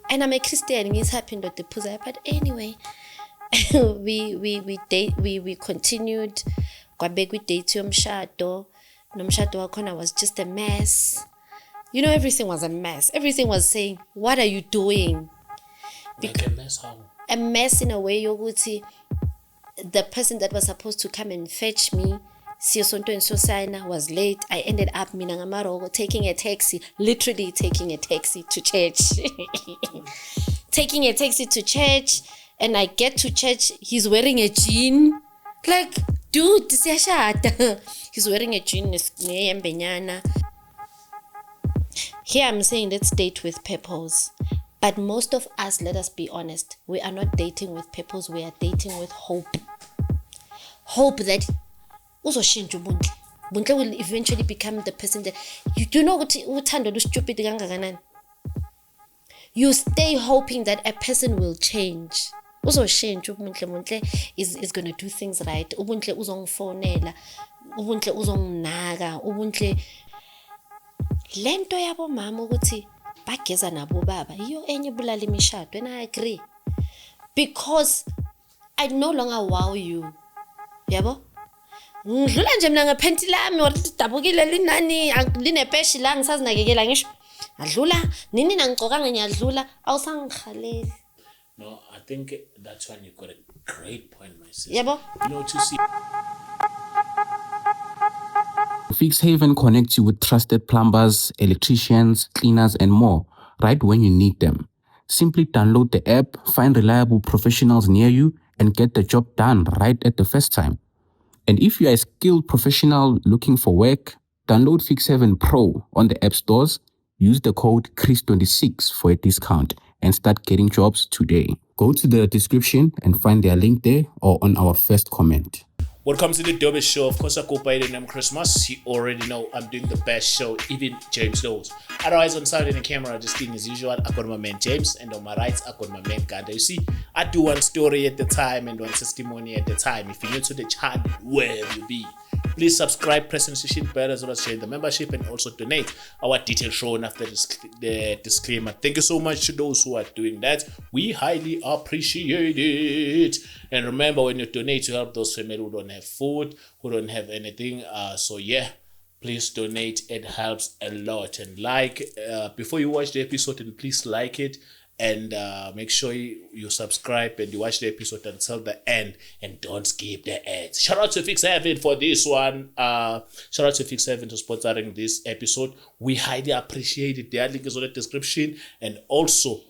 And I'm a Christian, it's happened at the Puzai. But anyway, we continued. Kwabek with date yomshado. Nomshado wakhona was just a mess. You know, everything was a mess. Everything was saying, what are you doing? Like a mess how? A mess in a way, Yoguti, the person that was supposed to come and fetch me, Siyosonto and Sosana, was late. I ended up Minangamarogo taking a taxi, literally taking a taxi to church. Taking a taxi to church, and I get to church, he's wearing a jean. Like, dude, he's wearing a jean. Here I'm saying let's date with purpose. But most of us, let us be honest, we are not dating with purpose, we are dating with hope. Hope that Buntle will eventually become the person that you do know what stupid. You stay hoping that a person will change. Ubuntle is gonna do things right. Ubuntle uzongifonela. Ubuntle uzonginaka. Ubuntle lento yabo mama ukuthi bageza nabo baba iyo enye bulala imishado, and I agree, because I no longer wow you. Yabo? Ngidlula nje mina ngephenti lami lidabukile linani linepeshi la ngisazinakekela ngisho adlula nini nangigcokanga ngiyadlula awusangikhaleli. No, I think that's when you got a great point, my sister. Yabo? You know, to see. Fixhaven connects you with trusted plumbers, electricians, cleaners, and more right when you need them. Simply download the app, find reliable professionals near you, and get the job done right at the first time. And if you are a skilled professional looking for work, download Fixhaven Pro on the app stores, use the code CHRIS26 for a discount, and start getting jobs today. Go to the description and find their link there or on our first comment. Welcome to the Dobby Show. Of course, I go by the name Christmas. You already know I'm doing the best show, even James knows. Otherwise, on side in the camera, just thing as usual, I got my man James, and on my right, I got my man Ganda. You see, I do one story at the time and one testimony at the time. If you're new to the channel, where you be? Please subscribe, press the notification bell, as well as share the membership, and also donate. Our details shown after the disclaimer. Thank you so much to those who are doing that. We highly appreciate it. And remember, when you donate, you help those families who don't have food, who don't have anything. So yeah, please donate. It helps a lot. And before you watch the episode, and please like it. And make sure you subscribe and you watch the episode until the end, and don't skip the ads. Shout out to Fixhaven for this one. Shout out to Fixhaven for sponsoring this episode. We highly appreciate it. Their link is on the description, and also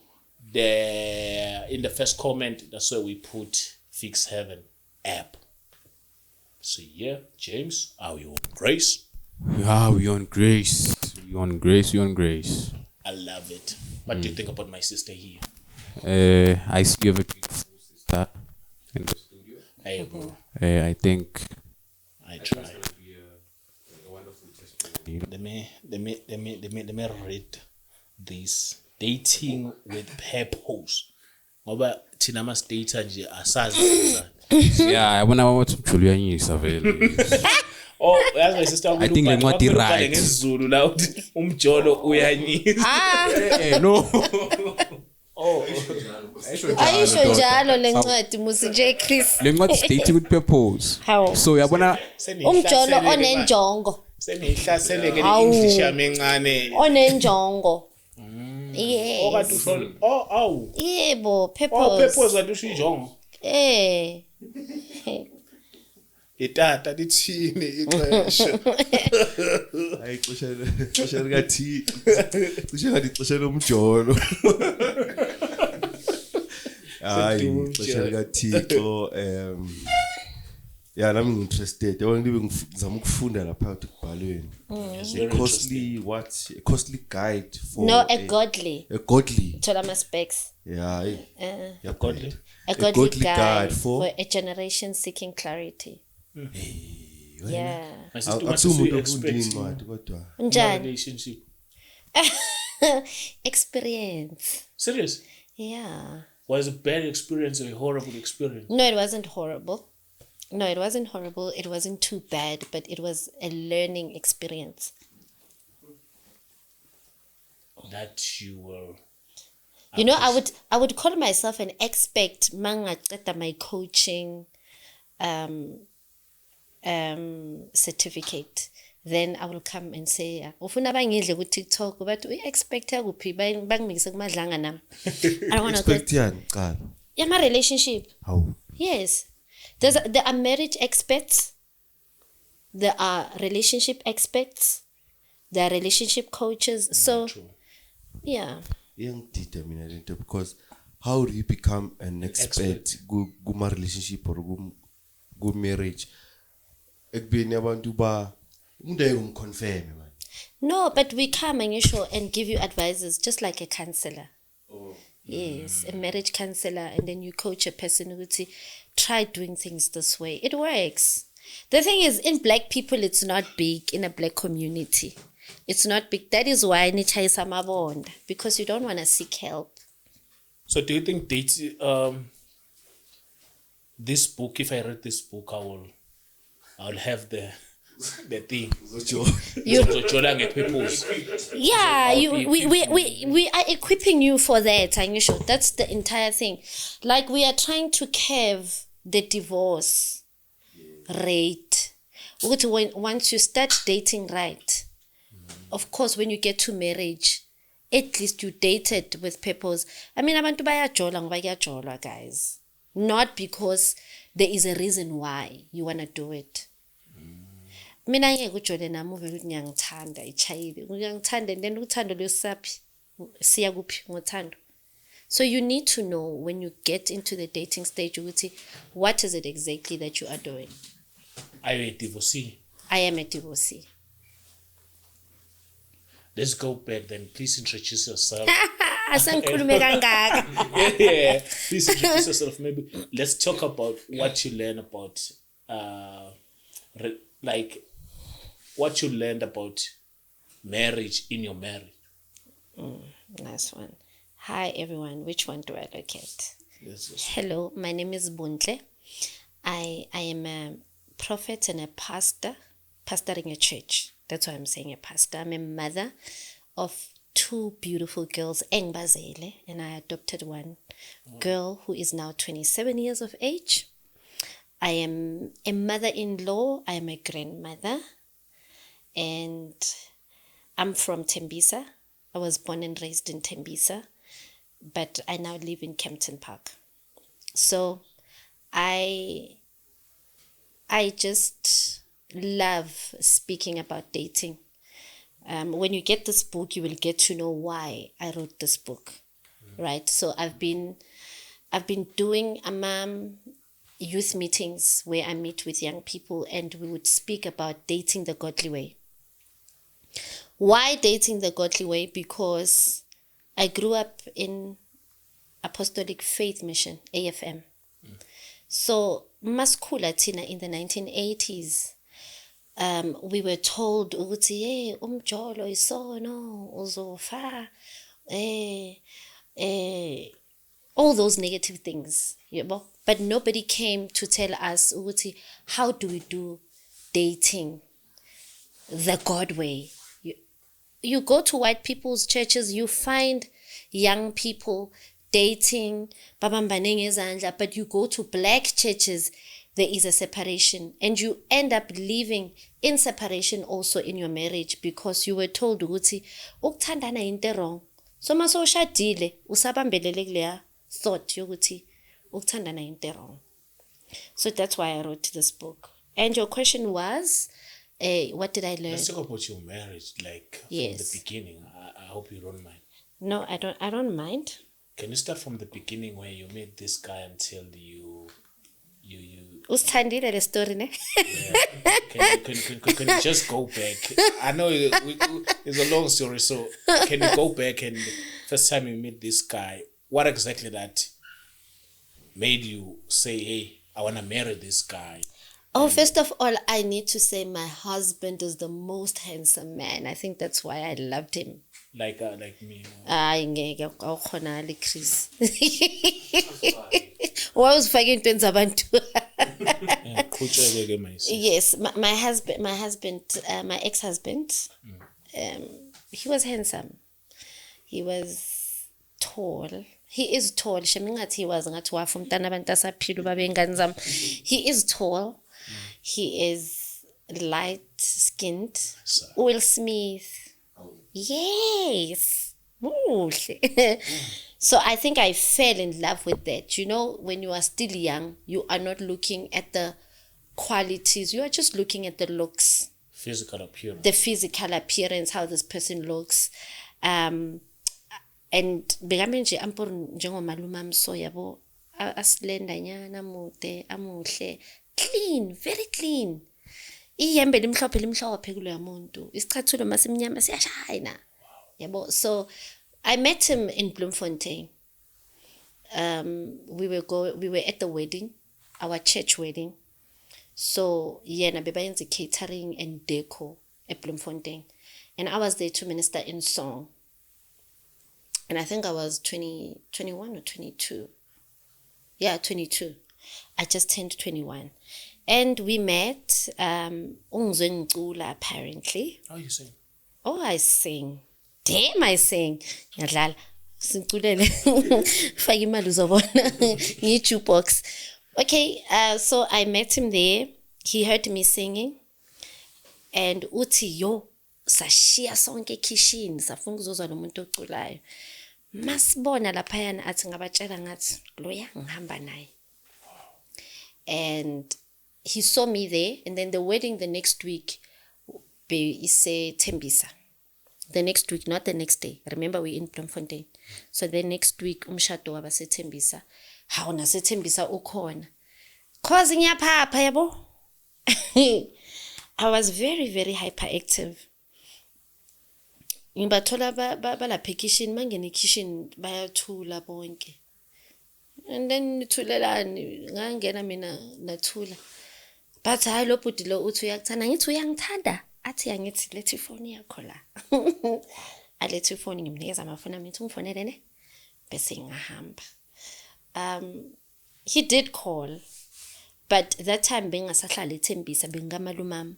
in the first comment, that's where we put Fixhaven app. So yeah, James, are you on grace? Yeah, we on grace. We on grace. We on grace. I love it. What do you think about my sister here? I see you have a beautiful sister in the studio. Hey, bro. I think I try. a wonderful testimony. Let me read this. Dating with purpose. Ngoba thina mas-data nje asazi. Yeah, I wanna watch umjuluyanyisa vele. Oh, yazi my sister I think le ncwadi right. ngesiZulu la uthi umjolo uyanyisa. No. Oh. Ayisho njalo le ncwadi musi nje Chris. Le ncwadi is dating with purpose. How? So yabona Umjolo onenjongo. Senihlasele ke English yami encane. Onenjongo. Yes. Okade usho awu. Yebo, Oh, purpose. purpose kade usho injongo. Itata lithini ixesha. Hayi ixesha likathi cishe ngathi ixesha lomjolo. Hayi ixesha likaThixo yeah, nami ngi-interested. Yabona ngibe ngizama ukufunda lapha ekubhalweni. A costly guide for No, a godly. A godly. Thola ama specs. Yeah, A godly. A godly guide guide for a generation seeking clarity. Yeah. My sister wants Akusumuntu to ofunda expect incwadi kodwa. Njani? relationship. Experience. Serious? Yeah. Was a bad experience or a horrible experience? No, it wasn't horrible. No, it wasn't horrible. It wasn't too bad, but it was a learning experience. That you were You know, I would call myself an expert mangaqeda my coaching certificate. Then I will come and say, ufuna bangidle ku TikTok but expect kuphi bangimikise kumadlanga nami. I don't want to Expect yani qala. Yeah, my relationship. Hawu. Yes. There are marriage experts. There are relationship experts. There are relationship coaches. So, yeah. Iyangidida mina lento because how do you become an expert kuma relationship or ku marriage? Ekubeni abantu ba umuntu ayumconfirm man. No, but we come and give you advices just like a counselor. Yes, a marriage counselor, and then you coach a person who would say, try doing things this way. It works. The thing is, in black people, it's not big in a black community. It's not big. That is why nichayisa mabonda, because you don't want to seek help. So do you think this book, if I read this book, I'll have the thing. Yeah, we are equipping you for that, Anyusho. That's the entire thing. Like, we are trying to curve the divorce rate. Once you start dating right, of course, when you get to marriage, at least you dated with purpose. I mean, abantu bayajola, guys. Not because there is a reason why you want to do it. Mina ngeke ujole nami uvela ukuthi ngiyangithanda ichayile ngiyangithanda and then uthando lwesaphi siya kuphi ngothando. So you need to know when you get into the dating stage ukuthi what is it exactly that you are doing. Are you a divorcee? I am a divorcee. Let's go back then. Please introduce yourself. Asangikhulume kangaka. Yeah, please introduce yourself. Maybe let's talk about what you learn about what you learned about marriage in your marriage. Nice one. Hi everyone. Which one do I look at? Yes. Hello, my name is Buntle. I am a prophet and a pastor, pastoring a church. That's why I'm saying a pastor. I'm a mother of 2 beautiful girls, Engbazele, and I adopted one girl who is now 27 years of age. I am a mother-in-law. I am a grandmother. And I'm from Tembisa. I was born and raised in Tembisa, but I now live in Kempton Park. So I just love speaking about dating. When you get this book, you will get to know why I wrote this book, right? So I've been doing youth meetings where I meet with young people and we would speak about dating the godly way. Why dating the godly way? Because I grew up in Apostolic Faith Mission, AFM. So Maskula Tina in the 1980s, we were told ukuthi hey umjolo isono uzofa all those negative things, you know? But nobody came to tell us ukuthi how do we do dating the God way. You go to white people's churches, you find young people dating, but you go to black churches, there is a separation, and you end up living in separation also in your marriage because you were told ukuthi ukuthandana into wrong. So maso ushadile usabambelele kuleya thought yokuthi ukuthandana into wrong. So that's why I wrote this book. And your question was, what did I learn? Let's talk about your marriage, like Yes. from the beginning. I hope you don't mind. No, I don't mind. Can you start from the beginning where you met this guy until you Usithandile le story ne? can you just go back? I know it's a long story, so can you go back and first time you meet this guy, what exactly that made you say, hey, I want to marry this guy? Oh, first of all, I need to say my husband is the most handsome man. I think that's why I loved him. Like me. Hayi ngeke awukhonali Chris. Wawuzifake into zabantu. Yes, my husband, my ex-husband, he was handsome. He was tall. He is tall. Shemingathi he was ngathi wafa umntana abantu asaphila babe ingane zami. He is tall. He is light skinned. Will Smith. Yes. Muhle. So I think I fell in love with that. You know, when you are still young, you are not looking at the qualities. You are just looking at the looks. Physical appearance. The physical appearance, how this person looks. And bekambe nje ampor njengomalume amso yabo asilenda nyana mude amuhle, clean, very clean. Iyembe limhlophe kulo yamuntu. Isicathulo masimnyama siyashayina. Yabo. So I met him in Bloemfontein. We were at the wedding, our church wedding. So yena bebayenza catering and deco at Bloemfontein. And I was there to minister in song. And I think I was 21 or 22. Yeah, 22. I just turned 21. And we met, ungizwe ngicula apparently. How are you saying? Oh, I sing. Damn, I sing. Ngiyadlala. Singiculele. Faka imali uzobona. Ngi-jukebox. Okay, so I met him there. He heard me singing. And uthi, yo, sashiya sonke ekishini, safuna ukuzozwa nomuntu oculayo. Masibona laphayana athi ngabatshela ngathi loya ngihamba naye. And he saw me there, and then the wedding the next week is Tembisa. The next week, not the next day. Remember, we're in Bloemfontein. So the next week, umshado waba seTembisa. Hawu naseTembisa ukhona. Cause ngiyaphapha yabo. I was very, very hyperactive. Ngibathola balapha ekitchen, mangene ekitchen bayathula bonke. And then nithulelani, ngangena mina nathula. But hayi lo bhuti lo uthi uyakuthanda, ngithi uyangithanda. Athi yangithi lethi ifoni yakho la. Alethi ifoni ngimnikeza amafoni ami ngithi ungifonele ne. Bese ngahamba. He did call. But that time bengasahlala eTembisa bengamalume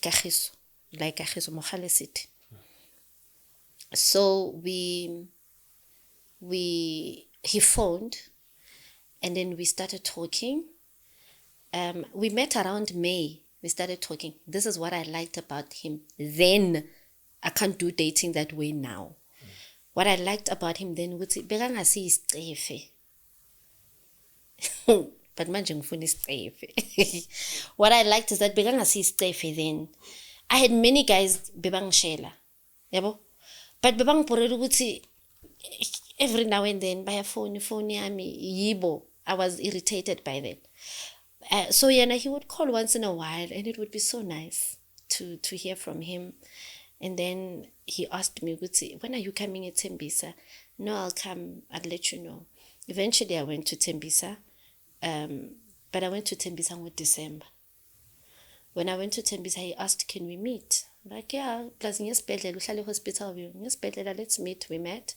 Kagiso, like Kagiso Mogale City. So he phoned, and then we started talking. We met around May. We started talking. This is what I liked about him. Then I can't do dating that way now. What I liked about him then was bekangasi isicefe. But manje ngifuna isicefe. What I liked is that bekangasi isicefe then. I had many guys bebangishela. Yabo? But bebangibhorela ukuthi every now and then baya phone yami yibo. I was irritated by that. So yeah, he would call once in a while, and it would be so nice to hear from him. And then he asked me, when are you coming at Tembisa? No, I'll come. I'll let you know. Eventually, I went to Tembisa. But I went to Tembisa in December. When I went to Tembisa, he asked, can we meet? Like, yeah, plus uhlale hospital view. Let's meet. We met.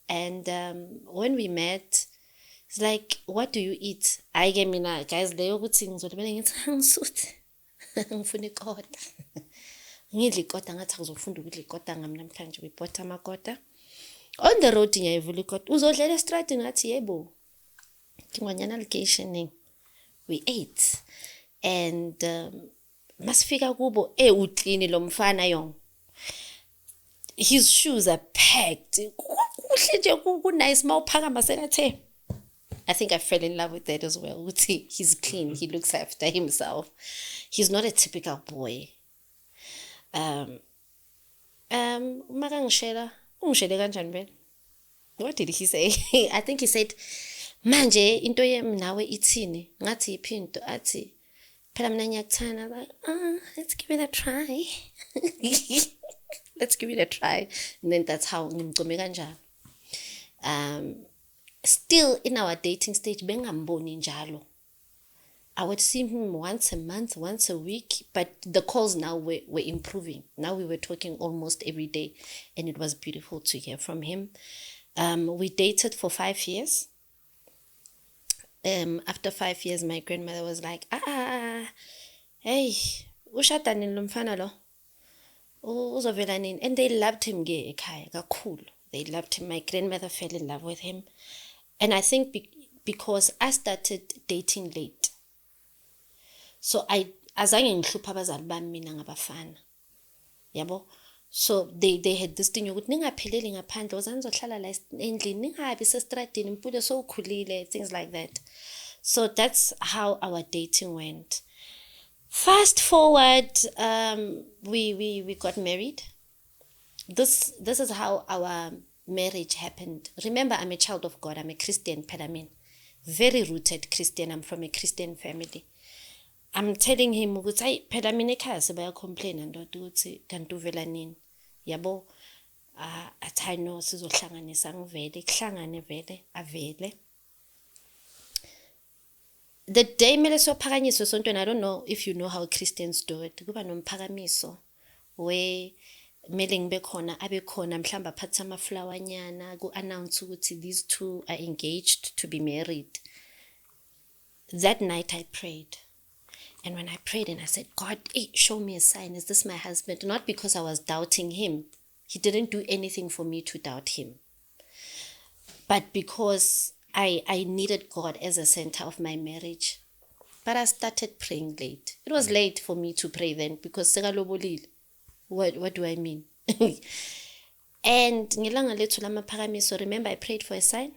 And when we met, it's like, what do you eat? I gave me na guys leyo ukuthi ngizolibele ngithi angisuthi. Ngifuna ikota. Ngidla ikota ngathi ngizofunda ukudla ikota ngami namhlanje we bought amakota. On the road ngiyayivula ikota. Uzodlela estradini ngathi yebo. Ngwanyana location we ate. And masifika kubo uclean lo mfana yong. His shoes are packed. Kuhle nje nice mawuphakama senathe. I think I fell in love with that as well. He's clean. He looks after himself. He's not a typical boy. Ungishele kanjani ben? What did he say? I think he said, manje into yami nawe ithini? Ngathi iphinto athi phela mina ngiyakuthanda. Like, let's give it a try. Let's give it a try. And then that's how ngimgcome kanjalo. Still in our dating stage, bengamboni njalo. I would see him once a month, once a week, but the calls now were improving. Now we were talking almost every day, and it was beautiful to hear from him. We dated for 5 years. After 5 years, my grandmother was like, hey, ushada nini lo mfana lo? uzovela nini, and they loved him ke ekhaya kakhulu. They loved him. My grandmother fell in love with him, and I think because I started dating late, so azange ngihlupha abazali bami mina ngabafana, yabo. So they had this thing yokuthi ningapheleli ngaphandle, wozani zohlala la endlini, ningabi sestradini, mpule so ukhulile, things like that. So that's how our dating went. Fast forward, we got married. This is how our marriage happened. Remember, I'm a child of God. I'm a Christian, Pelamin. Very rooted Christian. I'm from a Christian family. I'm telling him, ukuthi Pelamin ekhaya sebaya complain ukuthi kanti uvela nini. Yabo, athi I know sizohlanganisa ngivele, kuhlangane vele, avele. The day mele sophakanyiswe sontweni, I don't know if you know how Christians do it. Kuba nomphakamiso where mele ngibe khona, abe khona, mhlamba aphathe amaflower nyana, ku-announce ukuthi these two are engaged to be married. That night I prayed. And when I prayed and I said, God, show me a sign. Is this my husband? Not because I was doubting him. He didn't do anything for me to doubt him. But because I needed God as a center of my marriage. But I started praying late. It was late for me to pray then because sekalobolile. What do I mean? And ngilanga lethu lamaphakamiso, remember I prayed for a sign?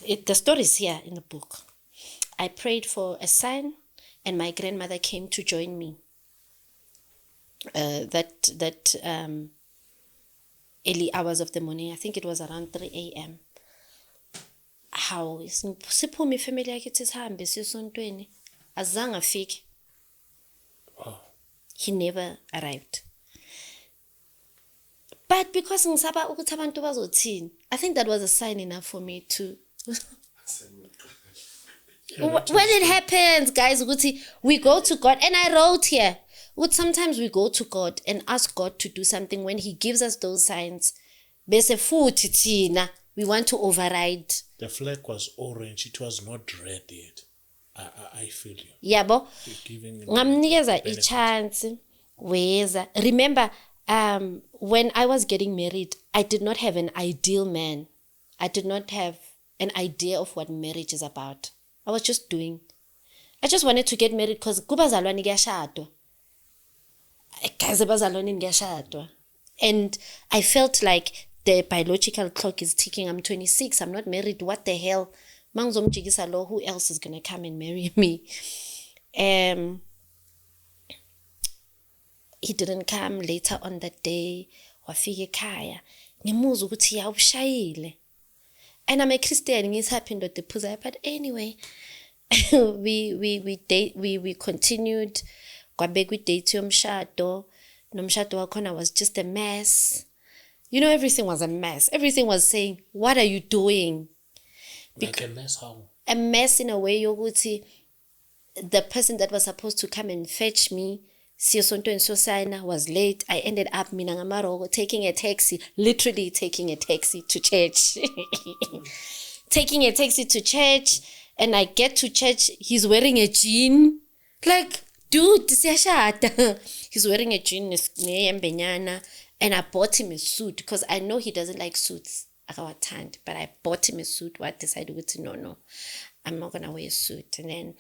The story is here in the book. I prayed for a sign and my grandmother came to join me. That early hours of the morning, I think it was around 3 a.m. How siphume ifamily yakhe sihambe sisontweni, azange afike. He never arrived. But because ngisaba ukuthi abantu bazothini, I think that was a sign enough for me to when it happens, guys, we go to God, and I wrote here, sometimes we go to God and ask God to do something when He gives us those signs. Bese futhi thina we want to override. The flag was orange, it was not red yet. I feel you. Yabo, Giving ngamnikeza i-chance weza. Remember, when I was getting married, I did not have an ideal man. I did not have an idea of what marriage is about. I was just doing. I just wanted to get married because kubazalwane kuyashadwa. And I felt like the biological clock is ticking. I'm 26. I'm not married. What the hell? Mangzomjikisa lo, who else is going to come and marry me? He didn't come later on that day. Wafike ekhaya. Ngimuzwa ukuthi yawushayile. And I'm a Christian. It's happened at the puza. But anyway, we continued. Kwabekwe date yomshado. Nomshado wakhona was just a mess. You know, everything was a mess. Everything was saying, what are you doing? Like a mess, how? A mess in a way, yoguti, the person that was supposed to come and fetch me, Siyosonto and Sosana, was late. I ended up Minangamarogo taking a taxi, literally taking a taxi to church. Taking a taxi to church, and I get to church, he's wearing a jean. Like, dude, he's wearing a jean, and I bought him a suit because I know he doesn't like suits. But I bought him a suit. I decided to no, I'm not gonna wear a suit. And then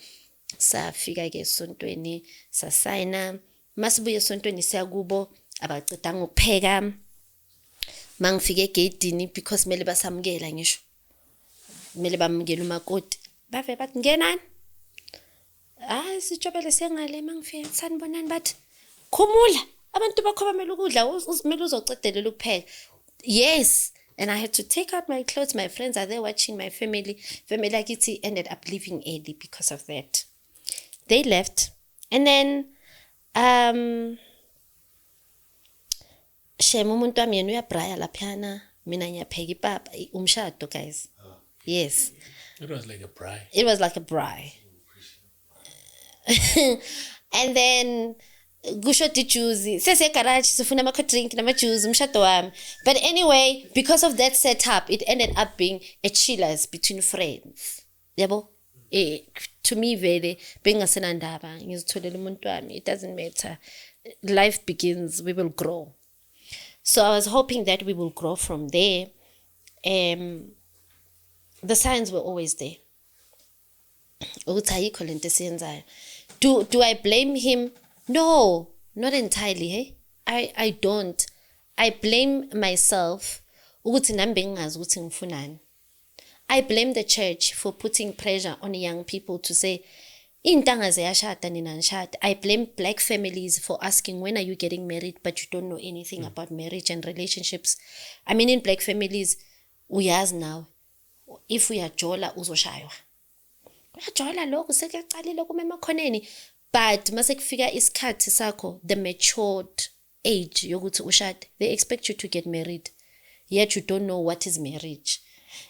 safika ke esontweni sasayina, masibuye esontweni siyakubo abaqeda ngokupheka. Mangifike egedini because mele basamukela ngisho. Mele bamukela umakoti. Bave bathi ngenani? Sijobele sengale mangifike sanibonani bathi khumula abantu bakho bamele ukudla umele uzocedelela ukupheka. Yes. And I had to take out my clothes. My friends are there watching my family. Family Akithi ended up leaving early because of that. They left. And then, Shemu umuntu wami yena uyabraya laphana. Mina ngiyapheka ipapa umshado, guys. Yes. It was like a braai. It was like a braai. And then kusho dijuzi sese garage sifuna ama drink nama juice umshado wami. But anyway, because of that setup, it ended up being a chillers between friends. Yabo? To me vele bengasenandaba ngizitholela umuntu wami. It doesn't matter. life begins, we will grow. So I was hoping that we will grow from there. The signs were always there. Do I blame him? No, not entirely. Hey? I don't. I blame myself. I blame the church for putting pressure on young people to say, I blame black families for asking, when are you getting married, but you don't know anything about marriage and relationships. I mean, in black families, we ask now, if we are jola uzoshaywa. Uyajola lokho sekuyaqalile kumemakhoneni. But mase kufika isikhathi sakho, the matured age yokuthi ushade, they expect you to get married. Yet you don't know what is marriage.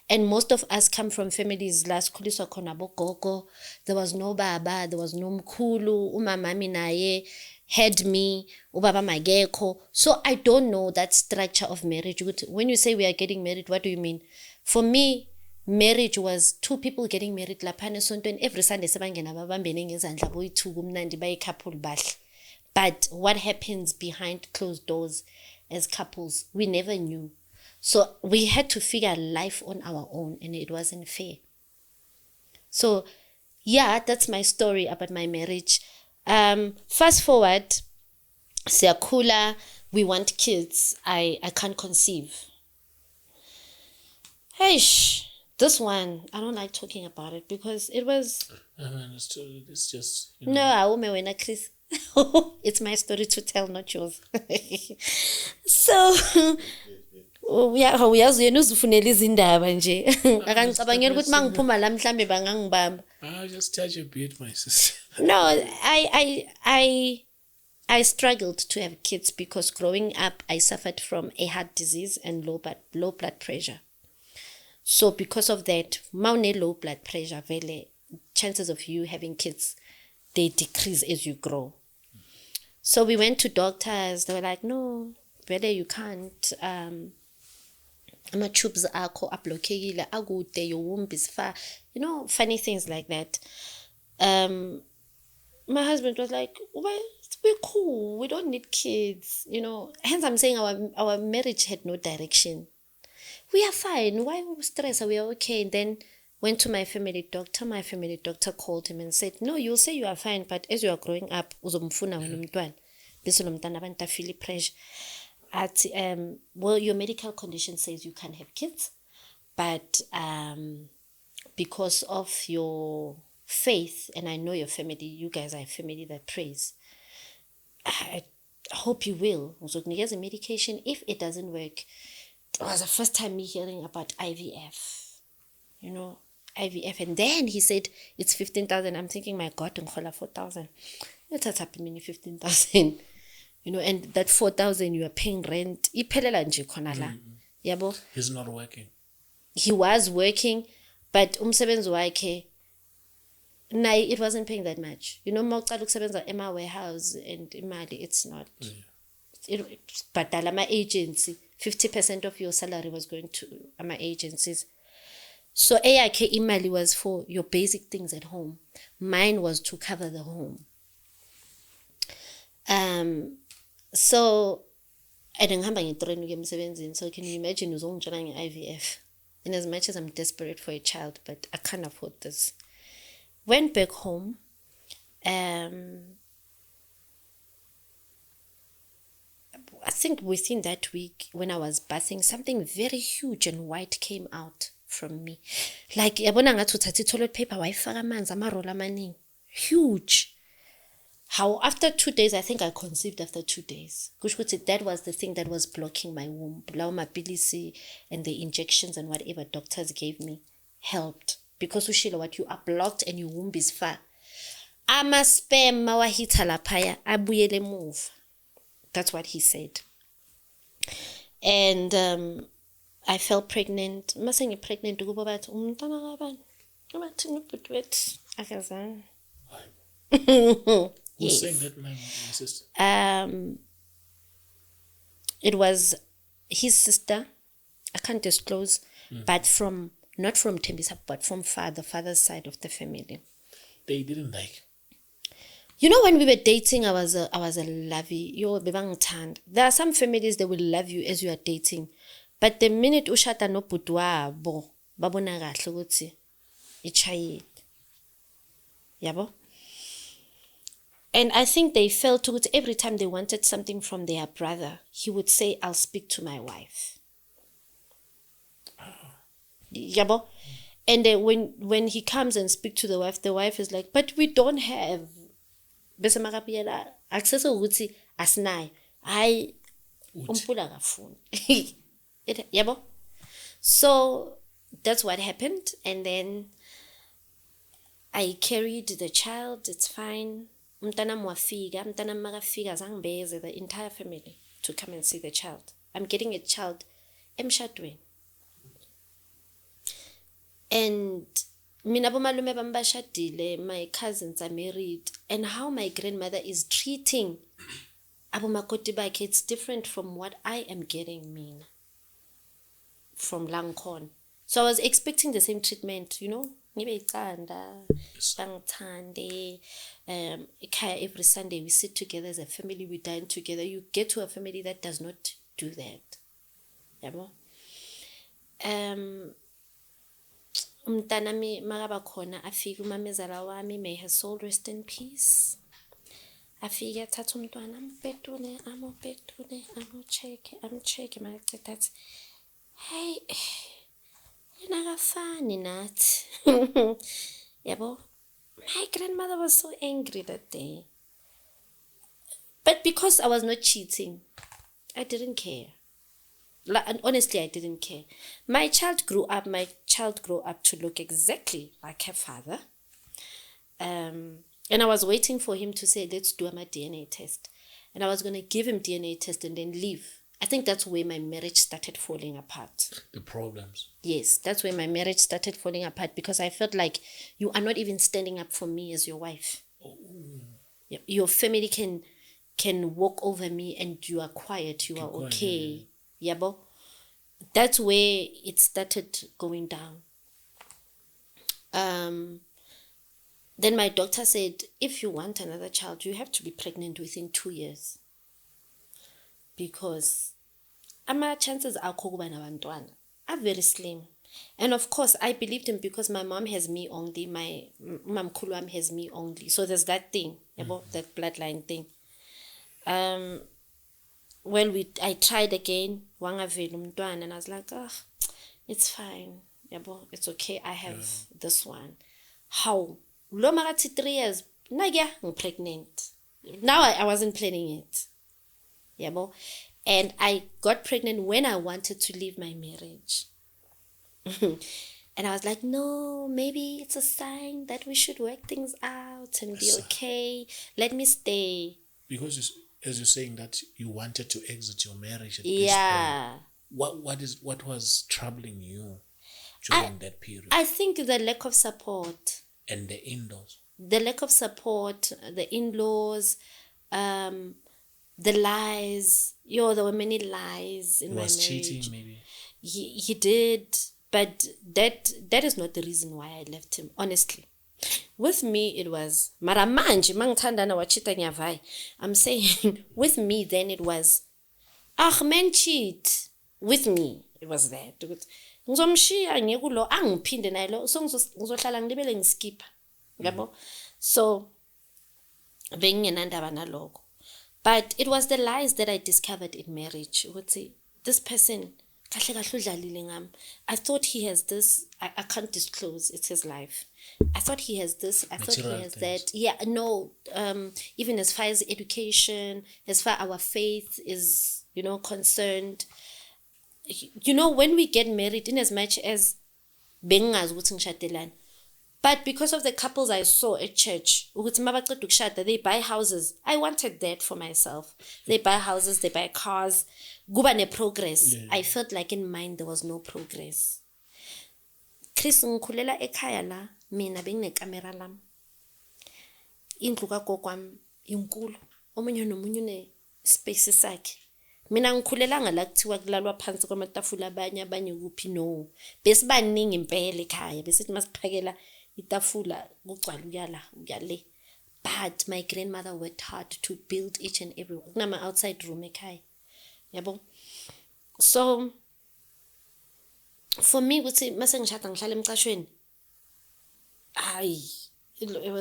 And most of us come from families la sikhuliswa khona bogogo. There was no baba, there was no mkhulu, umamami naye had me, ubaba magekho. So I don't know that structure of marriage. When you say we are getting married, what do you mean? For me, marriage was two people getting married laphana esontweni. Every Sunday sebangena babambene ngezandla boyi-2 kumnandi bayi-couple bahle. But what happens behind closed doors as couples, we never knew. So we had to figure life on our own, and it wasn't fair. So yeah, that's my story about my marriage. Fast forward, siyakhula, we want kids. I can't conceive. Heish, this one, I don't like talking about it because it was... It's just... No, awume wena Chris. It's my story to tell, not yours. So... uyazi yena uzifunela izindaba nje akangicabangela ukuthi mangiphuma la mhlambe bangangibamba. Just touch a bit, my sister. No, I struggled to have kids because growing up I suffered from a heart disease and low blood pressure. So because of that, maune low blood pressure, vele chances of you having kids, they decrease as you grow. So we went to doctors. They were like, no, vele you can't. Ama-tubes akho ablokekile akude, your womb is far, funny things like that. My husband was like, well, we're cool, we don't need kids, hence I'm saying our marriage had no direction. We are fine, why stress, we are okay. And then went to my family doctor called him and said, no, you'll say you are fine, but as you are growing up uzomfuna wena umntwana bese lo mntwana abantu afeel pressure. Well, your medical condition says you can't have kids, but because of your faith, and I know your family, you guys are a family that prays, I hope you will. Uzokunikeza medication. If it doesn't work, it was the first time me hearing about IVF. IVF. And then he said, it's 15,000. I'm thinking, my God, ngikhola 4,000. It's a 15,000. And that 4,000 you are paying rent. Iphelela nje khona la. Yabo? He's not working. He was working, but umsebenzi wakhe, it wasn't paying that much. Mawuqala ukusebenza ema warehouse and imali, it's not. But ama agency, 50% of your salary was going to ama agencies. So eyakhe imali was for your basic things at home. Mine was to cover the home. So ngihamba ngetrain ukuya emsebenzini. So can you imagine uzongitshela nge-IVF? In as much as I'm desperate for a child, but I can't afford this. Went back home. I think within that week, when I was bathing, something very huge and white came out from me. Like, yabona ngathi uthatha toilet paper wayifaka amanzi amaroll amaningi. Huge. How after 2 days, I think I conceived after 2 days. That was the thing that was blocking my womb. Lawo mapilisi and the injections and whatever doctors gave me helped. Because ushilo what you are blocked and your womb is far. Ama sperm mawahita laphaya abuyele move. That's what he said. And I fell pregnant. Masengi pregnant ukuba bathi umntwana kabani. Bathi ngubhuti wethu akazange. Who's saying that, my sister? It was his sister. I can't disclose, but not from Tembisa, but from the father's side of the family. They didn't like. You know, when we were dating, I was a lovey. Yo, bebangithanda. There are some families that will love you as you are dating, but the minute ushada no bhuti wabo, babona kahle ukuthi ichayile. Yabo? And I think they felt ukuthi every time they wanted something from their brother, he would say, I'll speak to my wife. Yabo? And then when he comes and speak to the wife is like, but we don't have. Bese makapiyela access ukuthi asinayo. Hayi umpula kafuni. Yabo? So that's what happened, and then I carried the child. It's fine. Umntanami wafika, umntanami makafika zangibeze the entire family to come and see the child. I'm getting a child emshadweni. And mina bomalume bami bashadile, my cousins are married, and how my grandmother is treating abomakoti bakhe, it's different from what I am getting mina from Langkhon. So I was expecting the same treatment, you know. Ngibe icanda, bangithande, ekhaya every Sunday we sit together as a family, we dine together. You get to a family that does not do that. Yabo? Umntanami makaba khona afika umamezala wami, may her soul rest in peace. Afika athatha umntwana ambetune, amcheck maqeda athi, hey, yena akafani nathi. Yabo? My grandmother was so angry that day. But because I was not cheating, I didn't care. And honestly, I didn't care. My child grew up to look exactly like her father. And I was waiting for him to say, let's do a DNA test. And I was going to give him DNA test and then leave. I think that's where my marriage started falling apart. The problems. Yes, that's where my marriage started falling apart, because I felt like you are not even standing up for me as your wife. Oh. Your family can walk over me and you are quiet, you are okay. Yabo? That's where it started going down. Then my doctor said, if you want another child, you have to be pregnant within 2 years. Because ama chances akho kuba nabantwana are very slim. And of course, I believed him because my mom has me only, my mamkhulu wami has me only. So there's that thing, about that bloodline thing. Well, I tried again, wangavela umntwana, and I was like, it's fine, yabo, it's okay, I have this one. How? Lo makathi 3 years, I'm pregnant. Now I wasn't planning it, yabo, and I got pregnant when I wanted to leave my marriage. And I was like, no, maybe it's a sign that we should work things out and be okay. Let me stay. Because as you're saying that you wanted to exit your marriage at this point. What was troubling you during that period? I think the lack of support. And the in-laws. The lack of support, the in-laws, the lies. There were many lies in my marriage. He was cheating, maybe. He did, but that is not the reason why I left him, honestly. With me, it was, mara manje, mangithandana wachita nyavai. I'm saying, with me, then it was, men cheat. With me, it was that. Ngizomshiya ngekulo angiphinde naye lo, so ngizohlala ngilibele ngiskipha. Yabo? So, bengingenandaba nalokho. But it was the lies that I discovered in marriage. Ukuthi this person, I thought he has this. I can't disclose. It's his life. I thought he has this. I thought he has that. Yeah, no. Even as far as education, as far our faith is, concerned. When we get married, in as much as bengazi ukuthi ngishatelani, but because of the couples I saw at church, they buy houses. I wanted that for myself. They buy houses, they buy cars. Gubane progress. Yeah. I felt like in mine there was no progress. Chris ngikhulela ekhaya la, mina benginekamera lami. Indlu kagokwami inkulu. Omunye nomunye une space sakhe. Mina ngikhulelanga la kuthiwa kulalwa phansi kwamatafula abanye kuphi no. Besibaningi impela ekhaya, besithi masiphakela itafula kugcwala uyale. But my grandmother worked hard to build each and every one. Outside room ekhaya. Yabo. So for me, ukuthi mase ngishada ngihlala emcashweni. It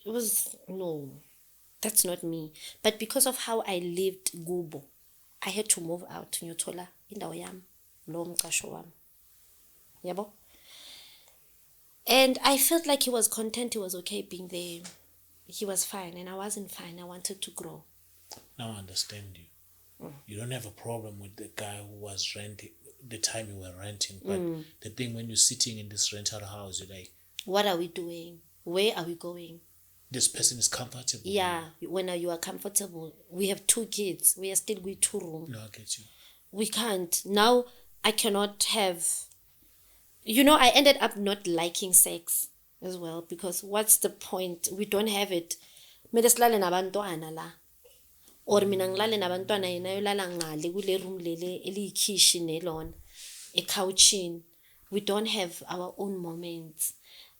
was no. That's not me. But because of how I lived Gubo, I had to move out ngiyothola indawo yami lo mcasho wami. Yabo? And I felt like he was content, he was okay being there. He was fine and I wasn't fine. I wanted to grow. Now I understand you. You don't have a problem with the guy who was renting the time you were renting, but the thing when you're sitting in this rental house, you're like, what are we doing? Where are we going? this person is comfortable. Yeah, when you are comfortable. We have 2 kids. We are still with 2 rooms. No, I get you. We can't. Now I cannot have, I ended up not liking sex as well, because what's the point? We don't have it. Mele silale nabantwana la. Or mina ngilale nabantwana yena yolala ngale kule room lele eliyikhishi nelona ecouchini. We don't have our own moments.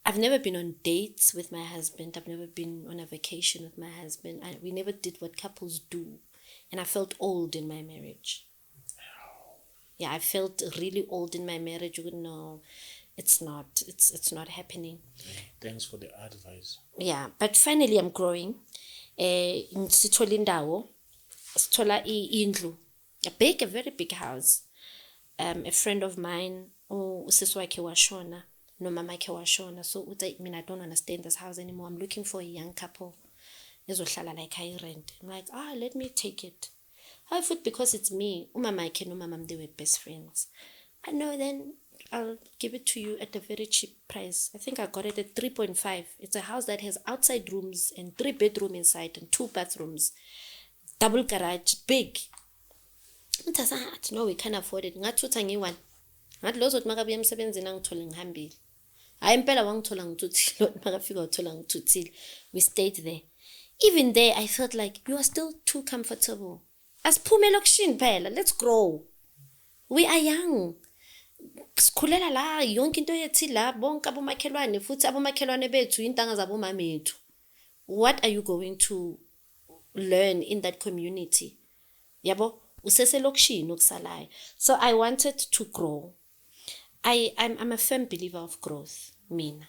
I've never been on dates with my husband. I've never been on a vacation with my husband. We never did what couples do. And I felt old in my marriage. Yeah, I felt really old in my marriage. You would know, it's not happening. Thanks for the advice. Yeah, but finally I'm growing. Sithola indawo, sithola indlu, a very big house. A friend of mine, usisi wakhe washona, no mama wakhe washona. So I don't want to stay in this house anymore. I'm looking for a young couple. Ezohlala like I rent. I'm like, let me take it. I thought because it's me, umama wakhe no mama they were best friends. I know, then I'll give it to you at a very cheap price. I think I got it at 3.5. It's a house that has outside rooms and 3 bedrooms inside and 2 bathrooms. Double garage, big. No, we can't afford it. Ngathuta ngiyi-1. Ngathi lo zothi makabuya emsebenzini angithole ngihambile. Hayi impela wangithola ngithuthile, makafika uthola ngithuthile. We stayed there. Even there, I felt like you are still too comfortable. Asiphume elokishini phela, let's grow. We are young. Sikhulela la yonke into yethi la bonke abomakhelwane futhi abomakhelwane bethu intanga zabo mamethu. What are you going to learn in that community? Yabo useselokishini okusalayo. So I wanted to grow. I'm a firm believer of growth. Mina,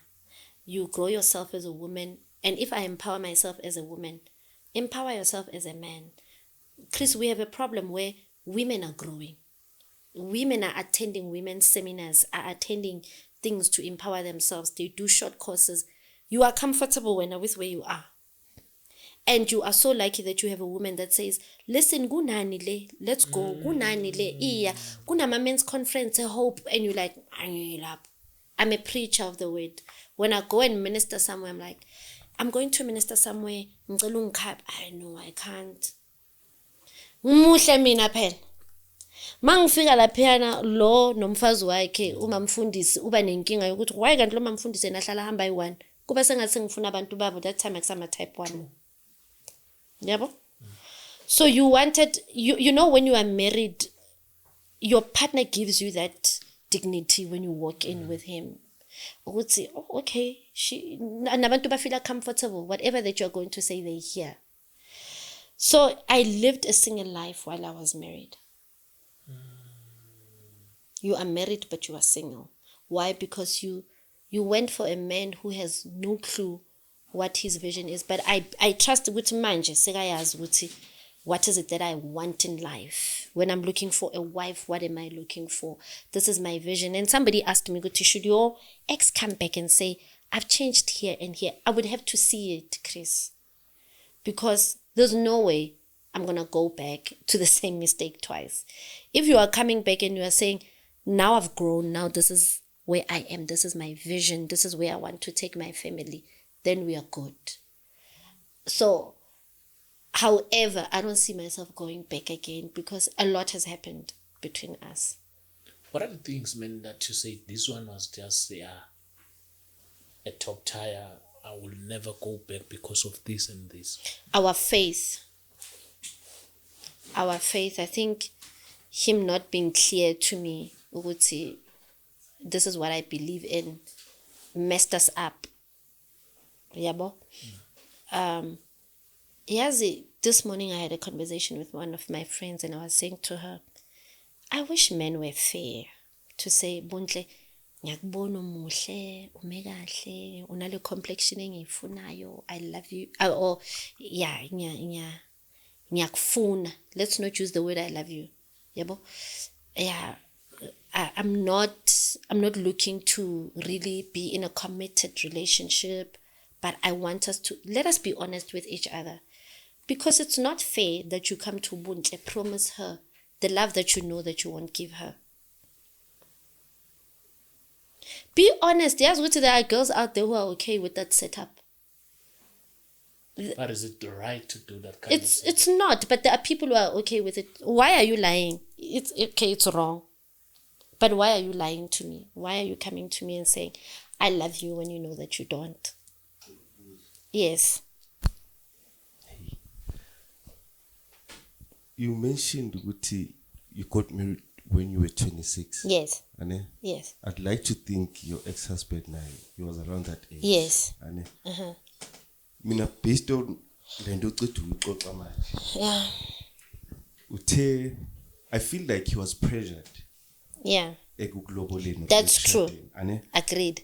you grow yourself as a woman, and if I empower myself as a woman, empower yourself as a man. Chris, we have a problem where women are growing. Women are attending women's seminars, are attending things to empower themselves. They do short courses. You are comfortable with where you are. And you are so lucky that you have a woman that says, listen, gunani le, let's go, gunani le, iya, kunama men's conference, a hope, and you're like, I'm a preacher of the word. When I go and minister somewhere, I'm like, I'm going to minister somewhere, I know I can't. Muhle mina phela. Mangifika laphana lo nomfazi wakhe umamfundisi uba nenkinga yokuthi why kanti lo mamfundisi enahlala hamba yi1 kuba sengathi ngifuna abantu babo that time akusama type 1. Yabo? So you wanted you know when you are married, your partner gives you that dignity when you walk in with him. Ukuthi okay, nabantu bafeel comfortable, whatever that you're going to say they hear. So I lived a single life while I was married. You are married but you are single. Why? Because you went for a man who has no clue what his vision is. But I trust ukuthi manje sekayazi ukuthi what is it that I want in life. When I'm looking for a wife, what am I looking for? This is my vision. And somebody asked me, should your ex come back and say, I've changed here and here? I would have to see it, Chris. Because there's no way I'm going to go back to the same mistake twice. If you are coming back and you are saying, now I've grown, now this is where I am, this is my vision, this is where I want to take my family, then we are good. So, however, I don't see myself going back again because a lot has happened between us. What are the things, man, that you say this one was just a top tire, I will never go back because of this and this? Our faith, I think him not being clear to me, ukuthi, this is what I believe in, messed us up. Yabo? this morning I had a conversation with one of my friends and I was saying to her, I wish men were fair to say, Buntle, ngiyakubona umuhle, ume kahle, unale complexion engiyifunayo, I love you. Or yeah, ngiyakufuna. Let's not use the word I love you. Yabo? Yeah. I'm not looking to really be in a committed relationship, but I want us to let us be honest with each other, because it's not fair that you come to Buntle, promise her the love that you know that you won't give her. Be honest. There are girls out there who are okay with that setup. But is it the right to do that kind of thing? It's not, but there are people who are okay with it. Why are you lying? It's okay, it's wrong. But why are you lying to me? Why are you coming to me and saying, I love you when you know that you don't? Yes. You mentioned Guti, you got married when you were 26. Yes. Ane? Yes. I'd like to think your ex-husband now, he was around that age. Yes. Ane? Mina based on the Yeah. I feel like he was pressured. Yeah. That's true. Ane? Agreed.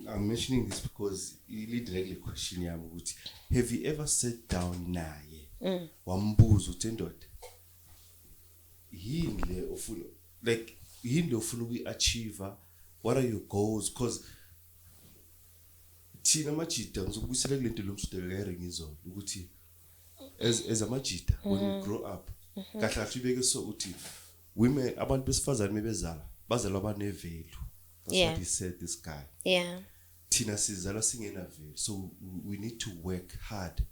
I'm mentioning this because you lead directly question yami ukuthi, have you ever sat down naye wambuza uthi ndoda yini le ofuna, like yini le ofuna ukuyi-achieve, what are your goals? Because thina amajita ngizokubuyisela kule nto lo msude bekayireng izolo ukuthi as amajita when we grow up kahle kahle ibeke so uthi women, abantu besifazane mebezala bazalwa banevelu. That's what he said, this guy. Yeah. Thina sizalwa singena velu, so we need to work hard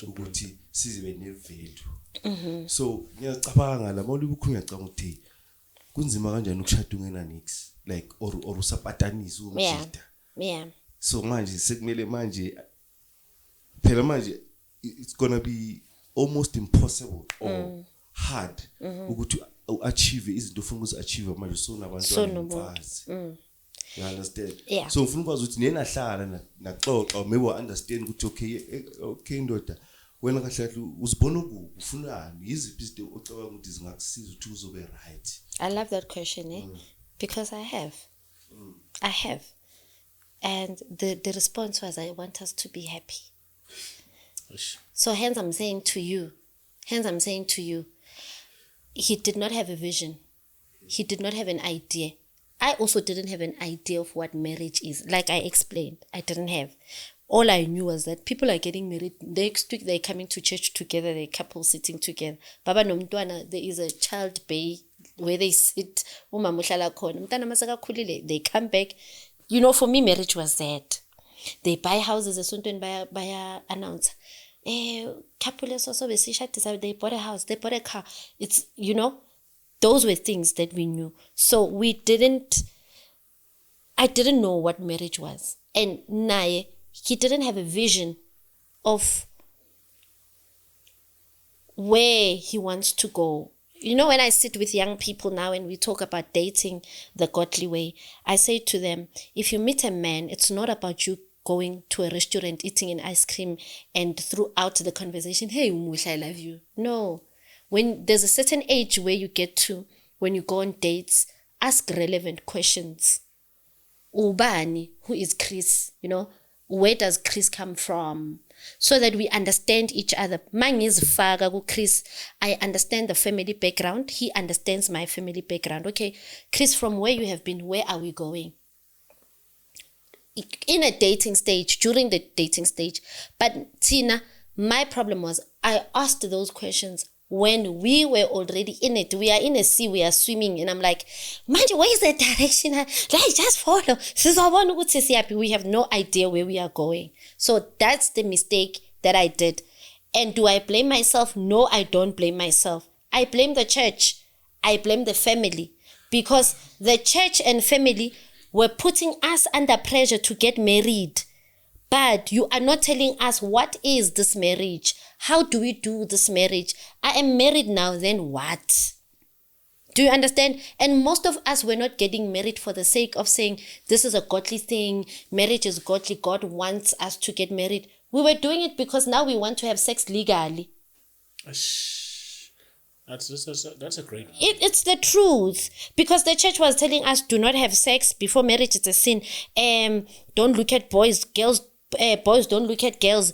ukuthi sizibe nevelu. So ngiyacabanga la mawuli bukhulu, ngiyacabanga ukuthi kunzima kanjani ukushada ungena nix, like or usapatanisa umjita. Yeah. So manje sekumele manje phela manje it's gonna be almost impossible or hard ukuthi achieve izinto ufuna uzi-achieve manje so nabantwana mfazi. You understand? Yeah. So ufuna ukwazi ukuthi nina hlala naxoxa, maybe understand ukuthi okay ndoda wena kahle kahle uzibona ukuphi, ufunani, yiziphi izinto ocabanga ukuthi zingakusiza ukuthi uzobe right? I love that question, because I have. And the response was, I want us to be happy. So hence I'm saying to you, he did not have a vision. He did not have an idea. I also didn't have an idea of what marriage is. Like I explained, I didn't have. All I knew was that people are getting married. Next week they're coming to church together, they're couple sitting together. Baba nomntwana, there is a child bay where they sit. Umama uhlala khona. Umntwana masakakhulile, they come back. You know, for me, marriage was that. They buy houses, esontweni baya announce. Couple also they bought a house, they bought a car. It's, you know, those were things that we knew. So I didn't know what marriage was. And Naye, he didn't have a vision of where he wants to go. You know, when I sit with young people now and we talk about dating the godly way, I say to them, if you meet a man, it's not about you going to a restaurant, eating an ice cream, and throughout the conversation, hey, Umush, I love you. No. When there's a certain age where you get to, when you go on dates, ask relevant questions. Ubani, who is Chris? You know, where does Chris come from? So that we understand each other. Mine is Faga Chris. I understand the family background. He understands my family background. Okay, Chris, from where you have been, where are we going? In a dating stage, during the dating stage. But Tina, my problem was I asked those questions when we were already in it. We are in a sea, we are swimming, and I'm like, man, where is the direction? Like, just follow. We have no idea where we are going. So that's the mistake that I did. And do I blame myself? No, I don't blame myself. I blame the church. I blame the family. Because the church and family were putting us under pressure to get married. But you are not telling us what is this marriage. How do we do this marriage? I am married now, then what? Do you understand? And most of us were not getting married for the sake of saying, this is a godly thing, marriage is godly, God wants us to get married. We were doing it because now we want to have sex legally. That's a great one. It's the truth, because the church was telling us do not have sex before marriage. It's a sin. Don't look at boys, girls. Boys don't look at girls.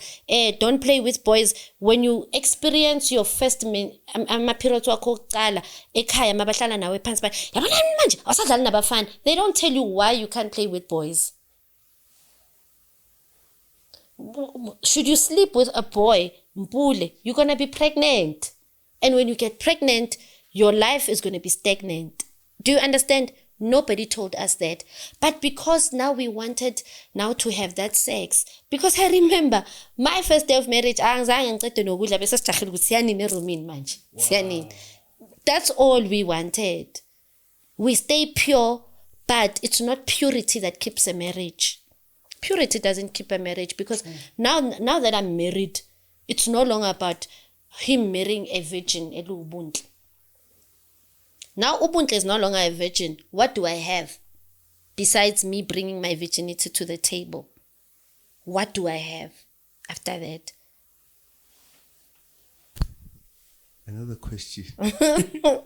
Don't play with boys. When you experience your first period wakho okuqala ekhaya mabahlala nawe phansi ba yabona manje awusadlali nabafana, they don't tell you why you can't play with boys. Should you sleep with a boy, mpule, you're gonna be pregnant. And when you get pregnant, your life is going to be stagnant. Do you understand? Nobody told us that. But because now we wanted now to have that sex. Because I remember my first day of marriage, that's all we wanted. We stay pure, but it's not purity that keeps a marriage. Purity doesn't keep a marriage, because now that I'm married, it's no longer about him marrying a virgin. Now Ubuntu is no longer a virgin. What do I have besides me bringing my virginity to the table? What do I have after that? Another question. I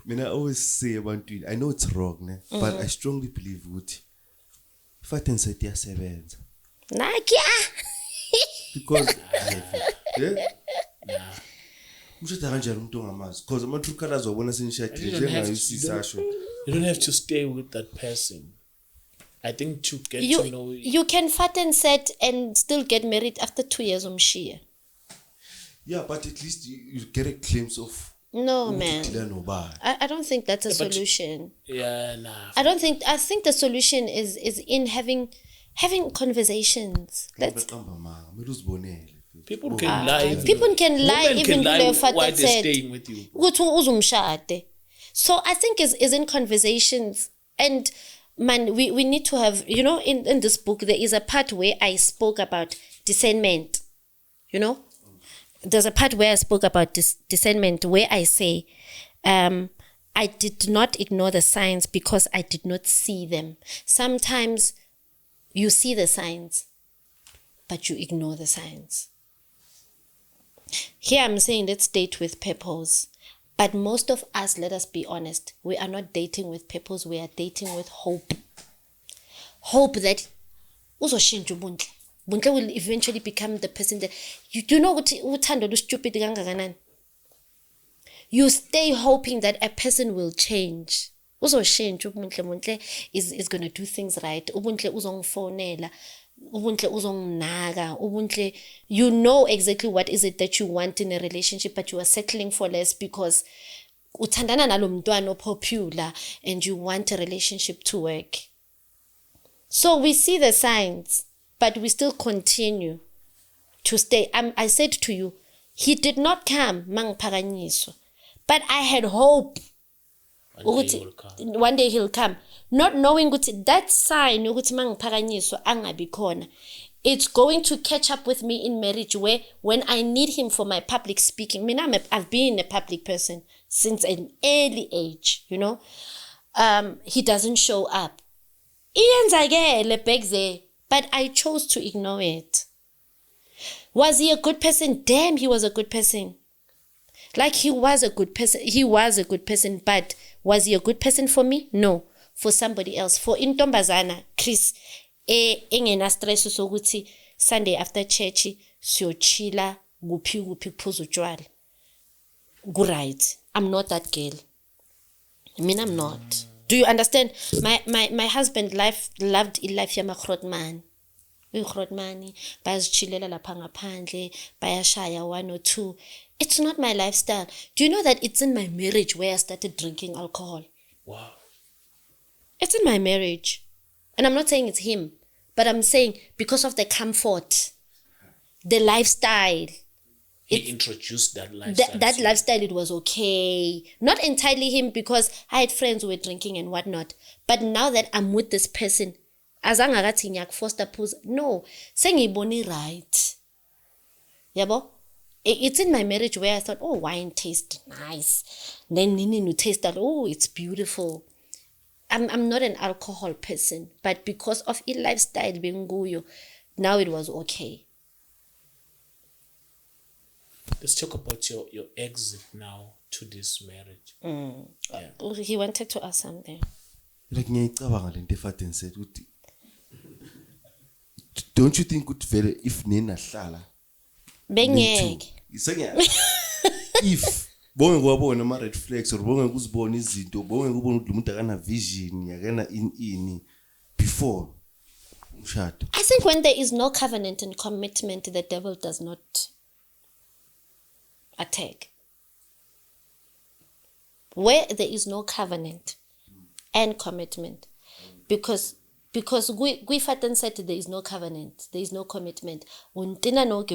mean, I always say about it, I know it's wrong, but I strongly believe what if I can say seven. Because yeah. Because you don't have to stay with that person. I think to get to know you can fat and set and still get married after 2 years umshiya. Yeah, but at least you get a glimpse of no man. I don't think that's a solution. I think the solution is in having conversations. People can lie. People can lie even why they're staying with you. So I think is in conversations. And man, we need to have, in this book there is a part where I spoke about discernment. There's a part where I spoke about discernment, where I say I did not ignore the signs because I did not see them. Sometimes you see the signs, but you ignore the signs. Here I'm saying let's date with purpose. But most of us, let us be honest, we are not dating with purpose, we are dating with hope. Hope that Buntle will eventually become the person that you do know what stupid kangakanani. You stay hoping that a person will change. Ubuntle is gonna do things right. Ubuntle uzongifonela. Ubuntle uzonginaka. Ubuntle, you know exactly what is it that you want in a relationship, but you are settling for less because uthandana nalo mntwana popular and you want a relationship to work. So we see the signs, but we still continue to stay. I said to you, he did not come mangiphakanyiso, but I had hope. One day he'll come. Not knowing that sign ukuthi mangiphakanyiswa angabi khona, it's going to catch up with me in marriage, where when I need him for my public speaking, I've been a public person since an early age, he doesn't show up. Back there, but I chose to ignore it. Was he a good person? Damn, he was a good person. Like he was a good person, but was he a good person for me? No. For somebody else. For intombazana, Chris, engena stress sokuthi Sunday after church siyochila kuphi kuphuza utshwala. Right. I'm not that girl. I'm not. Do you understand? My husband loved life yama Grootman. Grootmani, bayazichilela lapha ngaphandle, bayashaya 1 or 2. It's not my lifestyle. Do you know that it's in my marriage where I started drinking alcohol? Wow. It's in my marriage. And I'm not saying it's him, but I'm saying because of the comfort, the lifestyle. He introduced that lifestyle. That lifestyle, it was okay. Not entirely him, because I had friends who were drinking and whatnot. But now that I'm with this person, azangathi ngiyakfoster pose, no, sengiyibone right. Yabo? It's in my marriage where I thought, oh, wine tastes nice. Then Nini taste that, oh, it's beautiful. I'm not an alcohol person, but because of a lifestyle benguyo, now it was okay. Let's talk about your exit now to this marriage. He wanted to ask something. Like ngiyayicabanga lento eFaden said ukuthi don't you think ukuthi vele if nina hlala Bengeke. if bonge kwabona ama red flags or bonge kuzibona izinto bonge kubona ukuthi umuntu akana vision yakena in before umshado. I think when there is no covenant and commitment, the devil does not attack. Where there is no covenant and commitment, because Guifaten said there is no covenant, there is no commitment. Untina no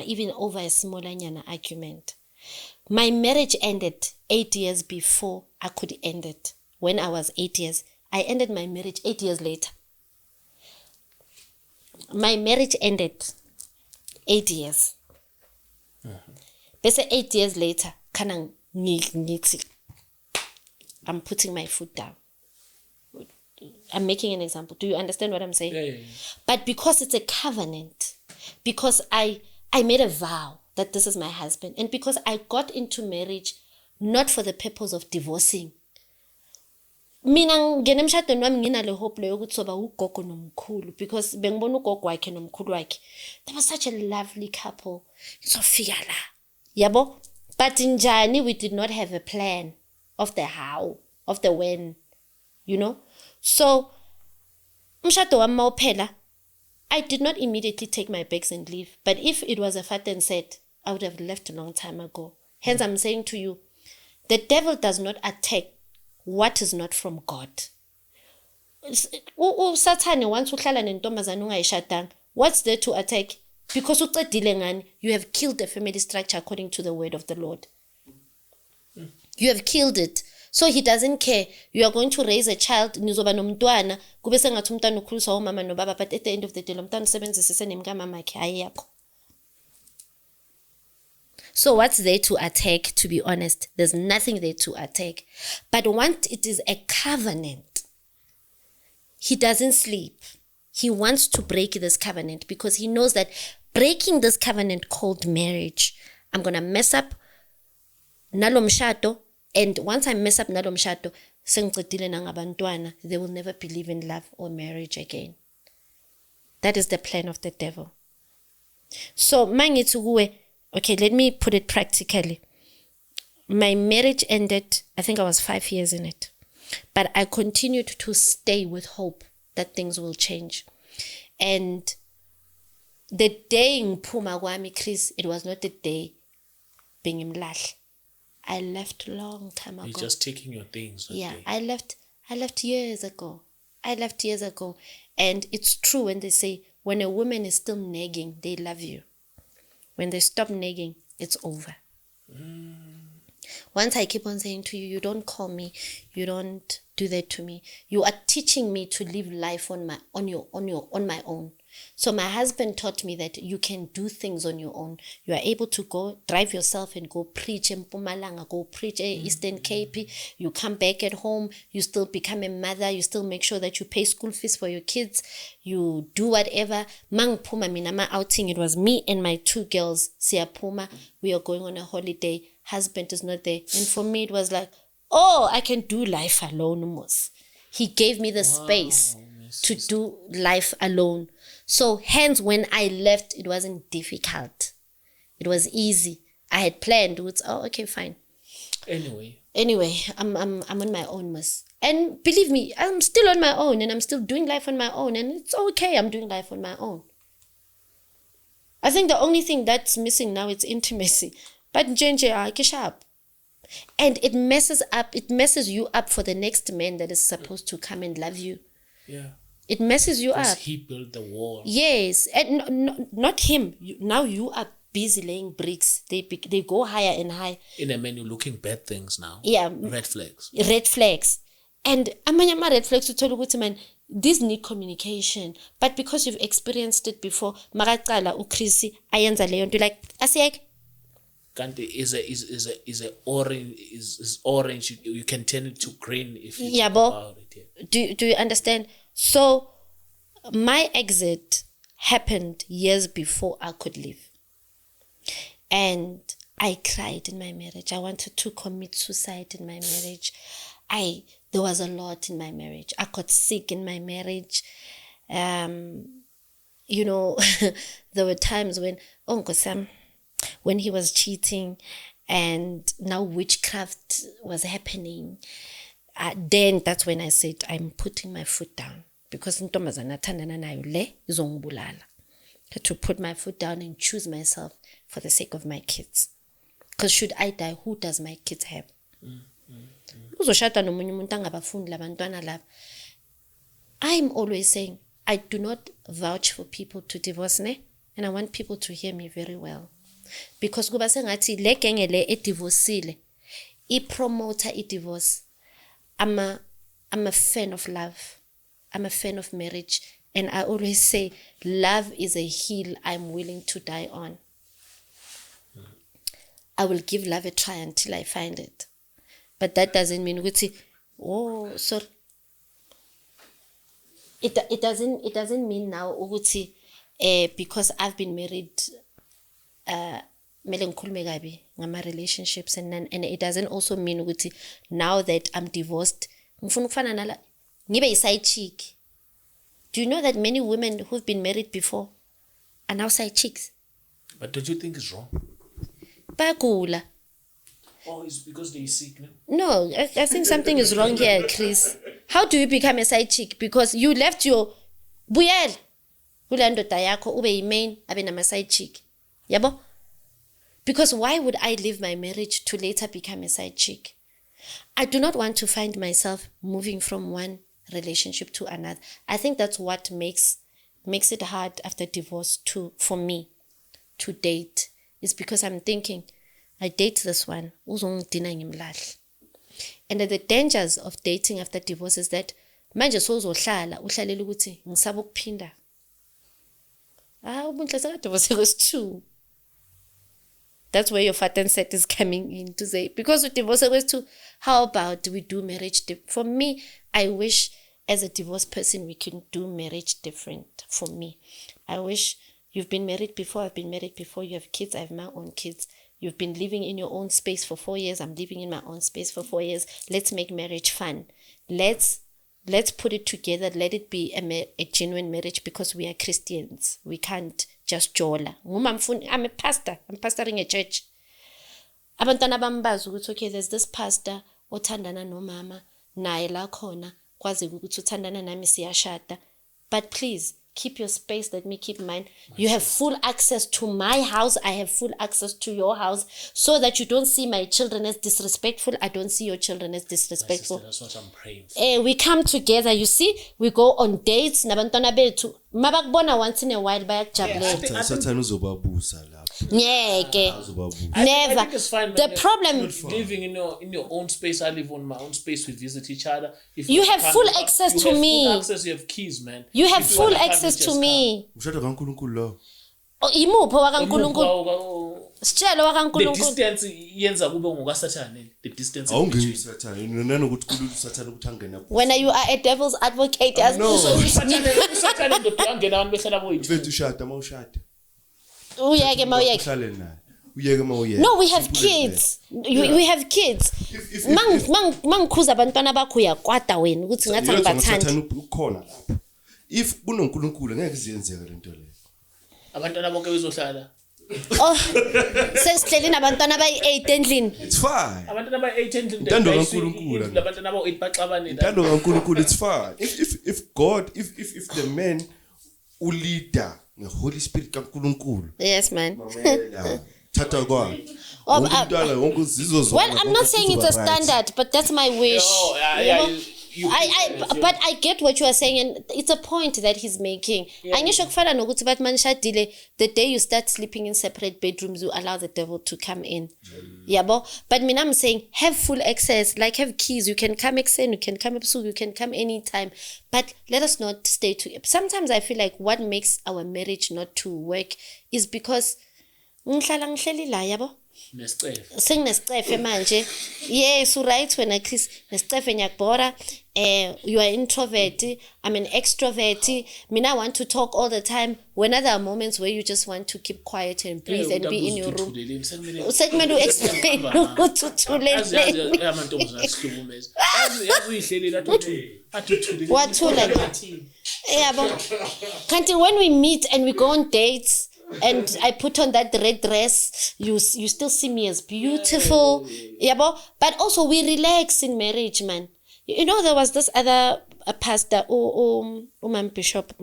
even over a small argument. My marriage ended 8 years before I could end it. When I was 8 years, I ended my marriage 8 years later. My marriage ended 8 years. They say 8 years later, I'm putting my foot down. I'm making an example. Do you understand what I'm saying? Yeah. But because it's a covenant, because I made a vow that this is my husband, and because I got into marriage not for the purpose of divorcing. Mina ngene emshadweni wami nginale hope leyo ukuthi soba ugogo nomkhulu, because bengibona ugogo wakhe nomkhulu wakhe. They were such a lovely couple. Izofika la. Yabo? But njani we did not have a plan of the how, of the when. You know? So umshado wami mawuphela, I did not immediately take my bags and leave. But if it was a Faten said, I would have left a long time ago. Hence I'm saying to you, the devil does not attack what is not from God. Satan once uhlala nentombazana ungayishadanga, what's there to attack? Because uqedile ngani, you have killed the family structure according to the word of the Lord. You have killed it. So he doesn't care. You are going to raise a child, nizoba nomntwana, kube sengathi umntwana ukhuliswa umama nobaba, but at the end of the day, lo mntwana usebenzisa isename kamama yakhe hayi yakho. So what's there to attack, to be honest? There's nothing there to attack. But once it is a covenant, he doesn't sleep. He wants to break this covenant because he knows that breaking this covenant called marriage, I'm going to mess up nalo mshado. And once I mess up nalo mshado, sengicedile nangabantwana, they will never believe in love or marriage again. That is the plan of the devil. So mangithi kuwe, okay, let me put it practically. My marriage ended, I think I was 5 years in it. But I continued to stay with hope that things will change. And the day ngiphuma kwami, Chris, it was not the day being imlahle. I left long time ago. You're just taking your things. Yeah, okay. I left years ago. And it's true when they say, when a woman is still nagging, they love you. When they stop nagging, it's over. Once I keep on saying to you, you don't call me, you don't do that to me. You are teaching me to live life on my own. So my husband taught me that you can do things on your own. You are able to go drive yourself and go preach in Mpumalanga, go preach in Eastern Cape. You come back at home, you still become a mother, you still make sure that you pay school fees for your kids, you do whatever. Mang Puma minama outing, it was me and my 2 girls, Sia Puma. We are going on a holiday. Husband is not there. And for me, it was like, oh, I can do life alone almost. He gave me the space to do life alone. So hence when I left, it wasn't difficult. It was easy. I had planned. It's okay, fine. Anyway, I'm on my own, miss. And believe me, I'm still on my own and I'm still doing life on my own, and it's okay. I'm doing life on my own. I think the only thing that's missing now is intimacy. But sharp. And it messes you up for the next man that is supposed to come and love you. yeah. It messes you Because up. he built the wall. Yes, and not him. Now you are busy laying bricks. They go higher and higher. In a man, you're looking bad things now. Yeah. Red flags. Red flags. And amanye red flags to tell you, man, these need communication. But because you've experienced it before, makaqala uKhris ayenza leyo nto, like asiyeke. Kanti is orange. You can turn it to green if you Yeah, talk about it. Yeah. Do you understand? So my exit happened years before I could leave. And I cried in my marriage. I wanted to commit suicide in my marriage. There was a lot in my marriage. I got sick in my marriage. You know, there were times when Uncle Sam, when he was cheating, and now witchcraft was happening. Then that's when I said, I'm putting my foot down, because intombazana thandana nayo le izongibulala. Had to put my foot down and choose myself for the sake of my kids. Because should I die, who does my kids have? Uzoshada nomunye umuntu angabafundi labantwana laba. I'm always saying, I do not vouch for people to divorce, ne? And I want people to hear me very well. Because kuba sengathi le genge le edivorceile, I-promoter i-divorce. I'm a fan of love. I'm a fan of marriage. And I always say, love is a hill I'm willing to die on. I will give love a try until I find it. But that doesn't mean sorry. It doesn't mean now because I've been married mele ngikhulume kabi ngama relationships, and it doesn't also mean now that I'm divorced ngifuna ukufana nala ngibe yi-side chick. Do you know that many women who've been married before are now side chicks? But don't you think it's wrong? Bayagula. Oh, it's because they're sick, no? No, I think something is wrong here, Chris. How do you become a side chick? Because you left your buyel kule ndoda yakho ube yi-main abe nama-side chick. Yabo? Because why would I leave my marriage to later become a side chick? I do not want to find myself moving from one relationship to another. I think that's what makes it hard after divorce for me to date. It's because I'm thinking, I date this one, uzongidina ngimlahle. And the dangers of dating after divorce is that manje sozohlala uhlalela ukuthi ngisaba ukuphinda. Ubunhle sekadivorce kwesi-2. That's where your fat and set is coming in to say, because with divorce kwesi-2, how about we do marriage for me, I wish as a divorced person we can do marriage different. For me, I wish you've been married before, I've been married before, you have kids, I have my own kids. You've been living in your own space for 4 years, I'm living in my own space for 4 years. Let's make marriage fun. Let's put it together. Let it be a genuine marriage, because we are Christians. We can't just jola. I'm a pastor. I'm pastoring a church. Abantwana bambazi ukuthi okay, there's this pastor othandana no mama naye la khona kwazi ukuthi uthandana nami siyashada. But please keep your space, let me keep mine. You have full access to my house, I have full access to your house, so that you don't see my children as disrespectful, I don't see your children as disrespectful. That's what I'm praying for. We come together, you see, we go on dates, nabantwana bethu mabakubona once in a while bayakujabulela. Sathana uzobabusa lapho. Ngeke. I Never. think it's fine, The man. problem, You're living in your own space. I live on my own space. We visit each other. If You have can't full come, access you to have me. Full access. You have keys, man. you have If you full wanna come, access you to just me. Umshado kaNkulunkulu lo. Imupho wakaNkulunkulu. come. Sitshelo The wakaNkulunkulu. distance yenza kube ngokaSathane. The distance. Awungeni uSathane. Nanokuthi uSathane ukuthi angena. When you are a devil's advocate, as uSathane ndoda yangena abantu behlala boyithu. Bethu ushada mawushada. uyeke mawuyeke. Uhlale naye. Uyeke mawuyeke. No, we have kids. We have kids. Mangikhuza abantwana bakho uyakwada wena ukuthi ngathi angibathandi. Sathane ukhona lapho. If kunoNkulunkulu ngeke ziyenzeke lento le. Abantwana bonke bezohlala. Oh, sesihleli nabantwana abayi-8 endlini. It's fine. Abantwana abayi-8 endlini. Intando kaNkulunkulu. Abantwana abayi-8 baxabane. Intando kaNkulunkulu, it's fine. If God, if the man uleader ngeHoly Spirit kaNkulunkulu. Yes, man. Thatha kwakhe. Oh, Umntwana wonke uzizwe zonke. Well, I'm not saying it's a standard, but that's my wish. Oh, You know? But I get what you are saying, and it's a point that he's making. Angisho kufana nokuthi bathi manishadile, the day you start sleeping in separate bedrooms, you allow the devil to come in. Yabo? But mina I'm saying have full access, like have keys. You can come ekuseni, you can come ebusuku, you can come anytime. But let us not stay together. Sometimes I feel like what makes our marriage not to work is because ngihlala ngihleli la yabo Nesicefe. senginesicefe manje. Yes, right wena Chris, nesicefe ngiyakubora. You are introvert, I'm an extrovert. Mina I want to talk all the time. When there are moments where you just want to keep quiet and breathe and be in your room. Sekumele u-explain ukuthi uthuleleni. Amantombazane asihlukumeza. Yazi uyihleli la athi uthulile. Wathula yabo. Kanti when we meet and we go on dates and I put on that red dress, you still see me as beautiful. Yabo. But also we relax in marriage, man. You know, there was this other pastor, Bishop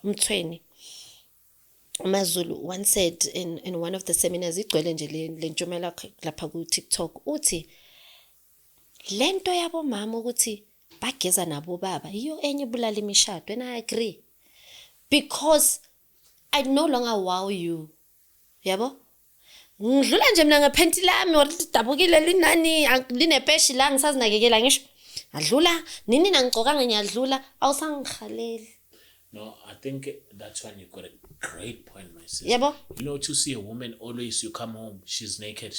Mthweni Mazulu, once said in one of the seminars, igcwele nje le ntshumela lapha ku TikTok, uthi lento yabo mama ukuthi bageza nabo baba iyo enye bulala imishado, and I agree, because I no longer wow you. Yabo? Ngidlula nje mina ngephenti lami lidabukile linani linepeshi la ngisazinakekela ngisho adlula nini nangicokanga ngiyadlula awusangikhaleli. No, I think that's when you got a great point, my sister. Yabo? You know, to see a woman always, you come home, she's naked.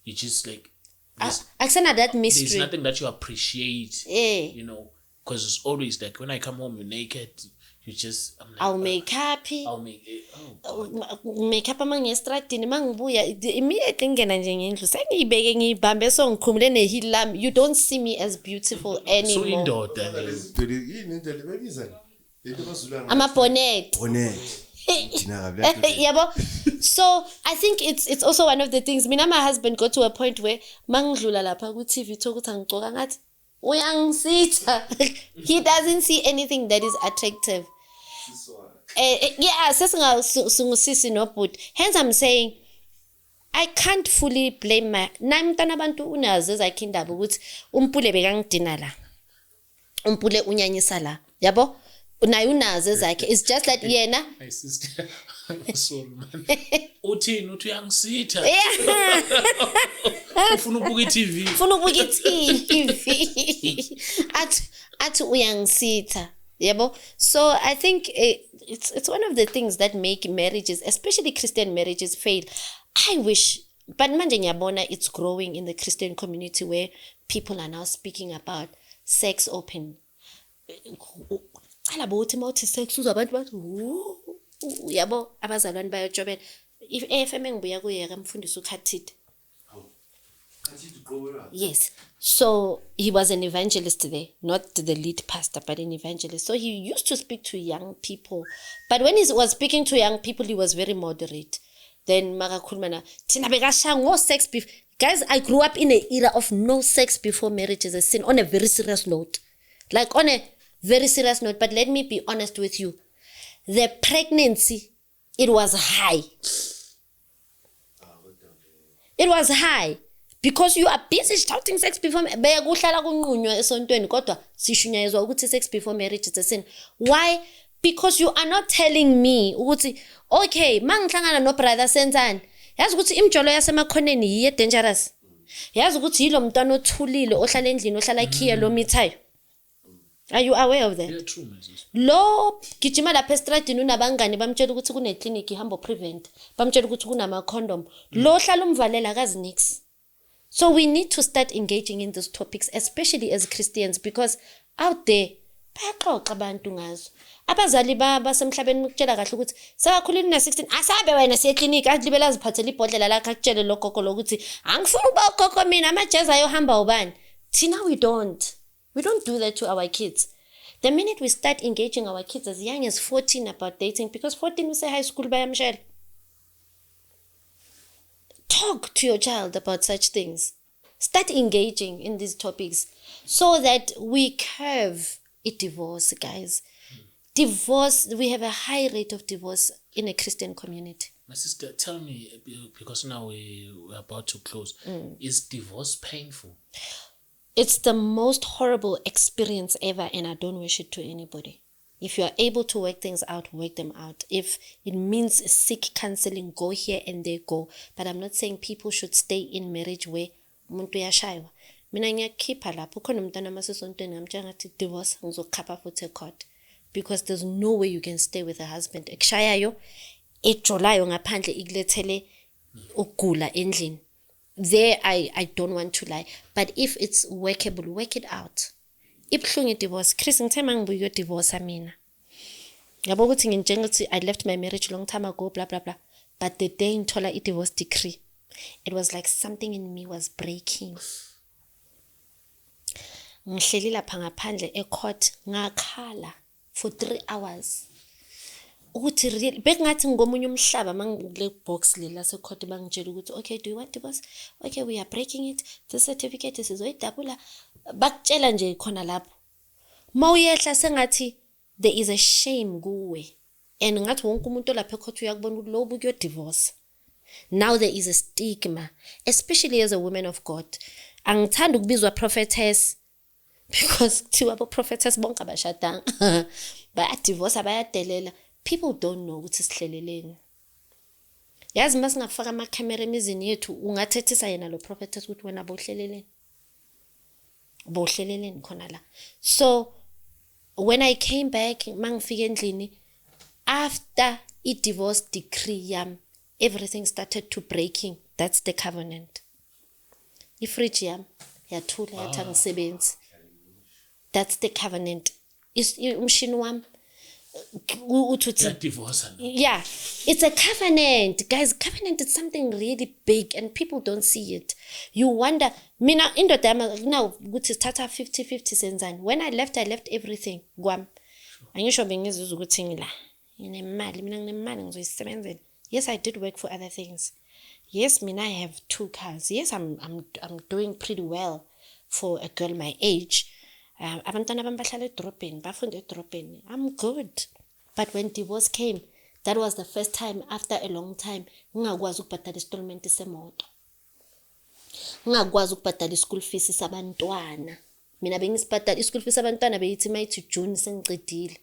You just like, Akusena that there's mystery. nothing that you appreciate, Eh. you know, because it's always like when I come home, you're naked. You just, I'm like, I'll make happy. I'll make it. Oh, Make up amangestradini mangibuya immediately ngena nje ngendlu sengiyibeke ngiyibambe so ngikhumule nehili lami. You don't see me as beautiful so anymore. indoda. yini indlela bebiza into bazulana I'm a bonnet. Yabo. So I think it's also one of the things. Mina my husband got to a point where mangidlula lapha ku TV talk ukuthi angigcoka ngathi uyangisitha. He doesn't see anything that is attractive. Yeah, sesingusisi no but. Hence I'm saying I can't fully blame my namntana abantu unazo zakhe indaba ukuthi umpule bekangidina la. Umpule unyanyisa la. Yabo? Naye unazo zakhe. It's just that yena My sister. Sorry, man. Uthini uthi uyangisitha. Ufuna ukubuka iTV. Funa ukubuka iTV. Athi uyangisitha. Yabo? So I think it's one of the things that make marriages, especially Christian marriages, fail. I wish, but manje ngiyabona it's growing in the Christian community where people are now speaking about sex open. Cala bothi mawuthi sex uzwa abantu bathi yabo abazalwane bayojobela. If FM ngibuya kuyeka mfundisi uKhathide. Yes. So he was an evangelist there, not the lead pastor, but an evangelist. So he used to speak to young people. But when he was speaking to young people, he was very moderate. Then Makakulmana, Tina Begasha, sex before. Guys, I grew up in an era of no sex before marriage is a sin, on a very serious note. Like on a very serious note. But let me be honest with you. The pregnancy, it was high. It was high. Because you are busy shouting sex before beyakuhlala kunqunywa esontweni kodwa sishunyayezwa ukuthi sex before marriage is a sin. Why? Because you are not telling me ukuthi okay mangihlangana no brother senzani yazi ukuthi imjolo yasemakhoneni yiye dangerous. Yazi ukuthi yilo mntwana othulile ohlala endlini ohlala khiya lo mithayo. Are you aware of that? Yeah, true, my sister. Lo gijima lapha estradini unabangani bamtshela ukuthi kune clinic ihambo prevent bamtshela ukuthi kunama condom lo hlala umvalela akazi nix. So we need to start engaging in these topics, especially as Christians, because out there bayaxoxa abantu ngazo. Abazali basemhlabeni ukutshela kahle ukuthi sekakhulile na 16 asabe wena siye clinic adlibela aziphathele ibhodlela lakhe akutshele lokoko lokuthi angifuni uba ukoko mina amajeza ayohamba ubani. Thina we don't do that to our kids. The minute we start engaging our kids as young as 14 about dating, because 14 we say high school bayamshela. Talk to your child about such things. Start engaging in these topics so that we curb a divorce, guys. Divorce, we have a high rate of divorce in a Christian community. My sister, tell me, because now we're about to close, is divorce painful? It's the most horrible experience ever, and I don't wish it to anybody. If you are able to work things out, work them out. If it means seek counseling, go here and there, go. But I'm not saying people should stay in marriage where umuntu uyashaywa. Mina ngiyakhipha lapho khona umntana amasesontweni ngamtshela ngathi divorce ngizokhapha futhi ecourt, because there's no way you can stay with a husband ekushayayo ejolayo ngaphandle ikulethele ukugula endlini. There I don't want to lie, but if it's workable, work it out. Ibhlungu divorce, Chris ngithe mangibuye divorce mina. Yabo ukuthi nginjengokuthi I left my marriage long time ago blah blah blah, but the day ngithola i-divorce decree, it was like something in me was breaking. Ngihleli lapha ngaphandle ecourt ngakhala for 3 hours. Ukuthi real bekungathi ngomunye umhlaba mangikule box lela secourt bangitshela ukuthi okay, do you want divorce? Okay, we are breaking it. The certificate is izoyidabula. Bakutshela nje khona lapho. Mawuyehla sengathi there is a shame kuwe. And ngathi wonke umuntu lapha ecourt uyakubona ukuthi lo bukuyo divorce. Now there is a stigma, especially as a woman of God. Angithanda ukubizwa prophetess because kuthiwa abo prophetess bonke abashadanga. Bayadivorce abayadelela. People don't know ukuthi sihleleleni. Yazi masingafaka ama-camera emizini yethu ungathethisa yena lo prophetess ukuthi wena bohleleleni. Bohleleleni khona la. So when I came back mangifika endlini after i-divorce decree yam, everything started to breaking. That's the covenant. Ifridge yam yathula yathi angisebenzi. That's the covenant. Is umshini wami divorce. Yeah, it's a covenant, guys. Covenant is something really big and people don't see it. You wonder, mina indoda yami now ukuthi sithatha 50-50 senzani. When I left everything. Gwam. Angisho bengizizwa ukuthi ngila nginemali, mina nginemali ngizoyisebenzela. Yes, I did work for other things. Yes, mina I have 2 cars. Yes, I'm doing pretty well for a girl my age. Abantwana bami bahlala edrobheni, bafunda edrobheni. I'm good. But when divorce came, that was the first time after a long time ngingakwazi ukubhadala installment semoto. Ngingakwazi ukubhadala school fees sabantwana. Mina bengisibhadala school fees sabantwana beyithi mayithi June sengicedile.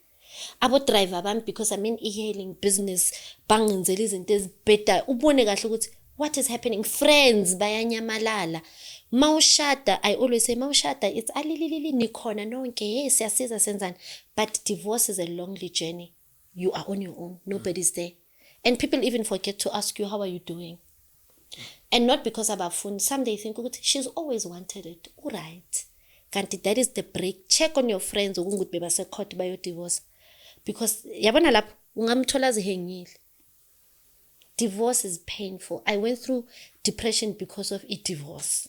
Abo driver bami because I'm in e-hailing business bangenzela izinto ezibheda. Ubone kahle ukuthi what is happening? Friends bayanyamalala. Mawushada, I always say mawushada, it's alilili nikhona nonke, yes, siyasiza senzani. But divorce is a lonely journey. You are on your own. Nobody's there. And people even forget to ask you, how are you doing? And not because abafuni. Some they think, she's always wanted it. All right. Kanti that is the break. Check on your friends ukuthi bebase court bayo divorce. Because yabona lapho ungamthola zihengile. Divorce is painful. I went through depression because of a divorce.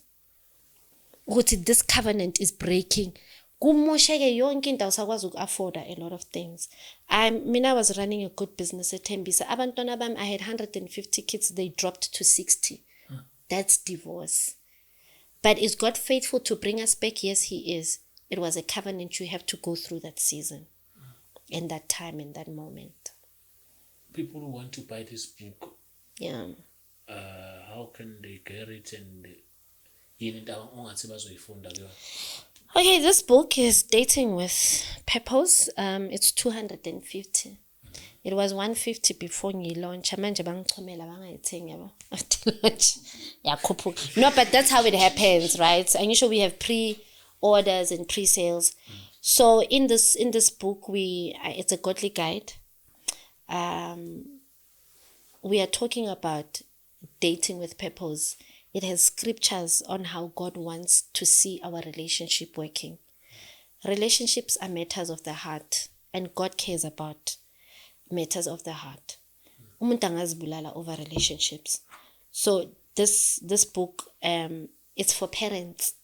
This covenant is breaking. Kumosheke yonke into awusakwazi uku-afforda a lot of things. I was running a good business at Tembisa. Abantwana bami, I had 150 kids. They dropped to 60. That's divorce. But is God faithful to bring us back? Yes, He is. It was a covenant. You have to go through that season and that time and that moment. People who want to buy this book, Yeah. how can they get it and Okay, this book is Dating with Purpose. It's 250. It was 150 before you launch. Manje bangichomela bangayithengi yabo. After launch. Yakhuphuka. No, but that's how it happens, right? And usually we have pre-orders and pre-sales. So in this book, it's a godly guide. We are talking about dating with purpose. It has scriptures on how God wants to see our relationship working. Relationships are matters of the heart, and God cares about matters of the heart. Umuntu angazibulala over relationships. So this book, it's for parents.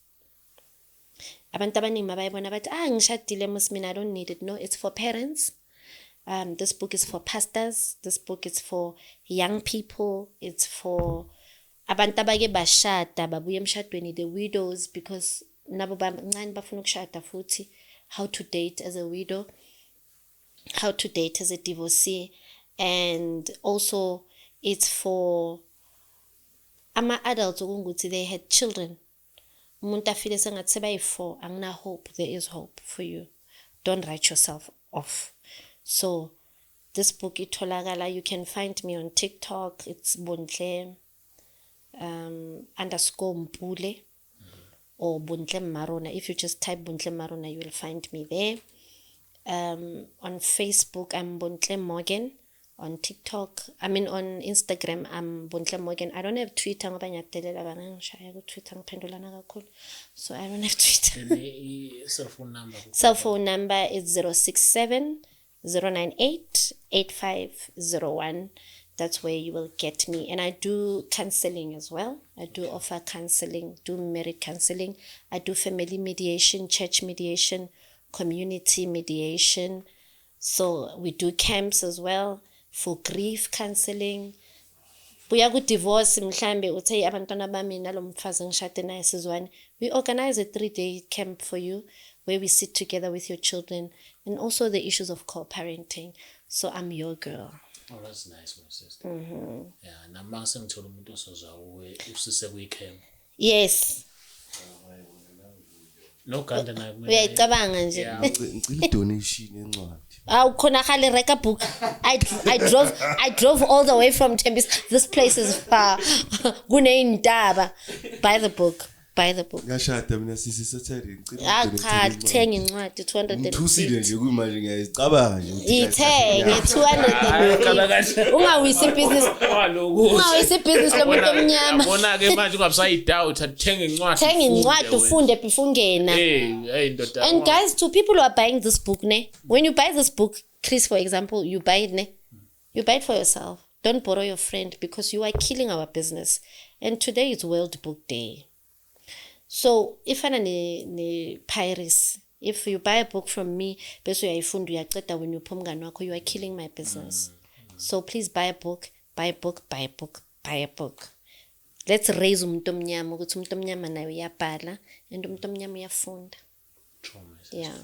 Abantu abaningi mabayibona bathi ngishadile mos mina I don't need it. No, it's for parents. This book is for pastors. This book is for young people. It's for abantu abake bashada babuye emshadweni, the widows, because nabo bancane bafuna ukushada futhi, how to date as a widow, how to date as a divorcee, and also it's for ama-adults ukuthi they had children. Umuntu afile sengathi sebayi-4, angina hope. There is hope for you. Don't write yourself off. So this book itholakala, you can find me on TikTok. It's Bontle _Mpule or Bontle Marona. If you just type Bontle Marona, you will find me there. On Facebook, I'm Bontle Morgan on TikTok. I mean on Instagram, I'm Bontle Morgan. I don't have Twitter ngoba ngiyadelela banangishaya ku Twitter ngiphendulana kakhulu. So I don't have Twitter. And the cell phone number. Cell phone number is 067 098 8501. That's where you will get me. And I do counseling as well. I do offer counseling, do marriage counseling. I do family mediation, church mediation, community mediation. So we do camps as well for grief counseling. Buya ku divorce mhlambe uthe abantwana bami nalo mfazi ngishade naye sizwane. We organize a 3-day camp for you where we sit together with your children and also the issues of co-parenting. So I'm your girl. Oh, that's nice, my sister. Yeah, namanga sengithola umuntu osozwa uwe usise kuyicamp. Yes. No kanda na. Uyayicabanga nje. Yeah. ngicela donation encwadi. Khona khale reka book. I drove all the way from Tembis. This place is far. Kuneyindaba. Buy the book. ngashada mina sisi Saturday ngicela Cha, thenga incwadi 200. ngithusile nje kuyimanje ngiyazicabanga nje Ithenge 200. Ungawisi business. Ungawisi business lomuntu omnyama. Yabona ke manje ungabusayidoubt athenga incwadi. Thenga incwadi ufunde before ungena. Hey ndoda. And guys, to people who are buying this book, when you buy this book, Chris, for example, you buy it, you buy it for yourself. Don't borrow your friend because you are killing our business. And today is World Book Day. So, if you buy a book from me, when you are killing my business. So please buy a book. Let's raise umuntu omnyama ukuthi umuntu omnyama naye uyabhala and umuntu omnyama uyafunda. Yeah.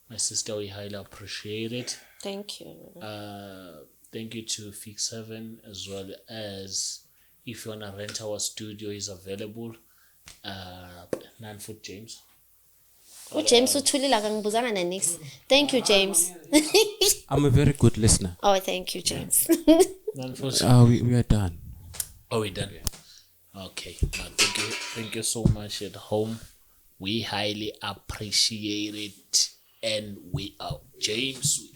My sister, we highly appreciate it. Thank you. Thank you to Fix Heaven, as well as if you want to rent our studio is available. 9 Foot James. James uthulile akangibuzanga nanix. Thank you, James. I'm a very good listener. Oh, thank you, James. 9 Foot. We are done. Oh, we're done. Okay. Thank you so much at home. We highly appreciate it. And we are James.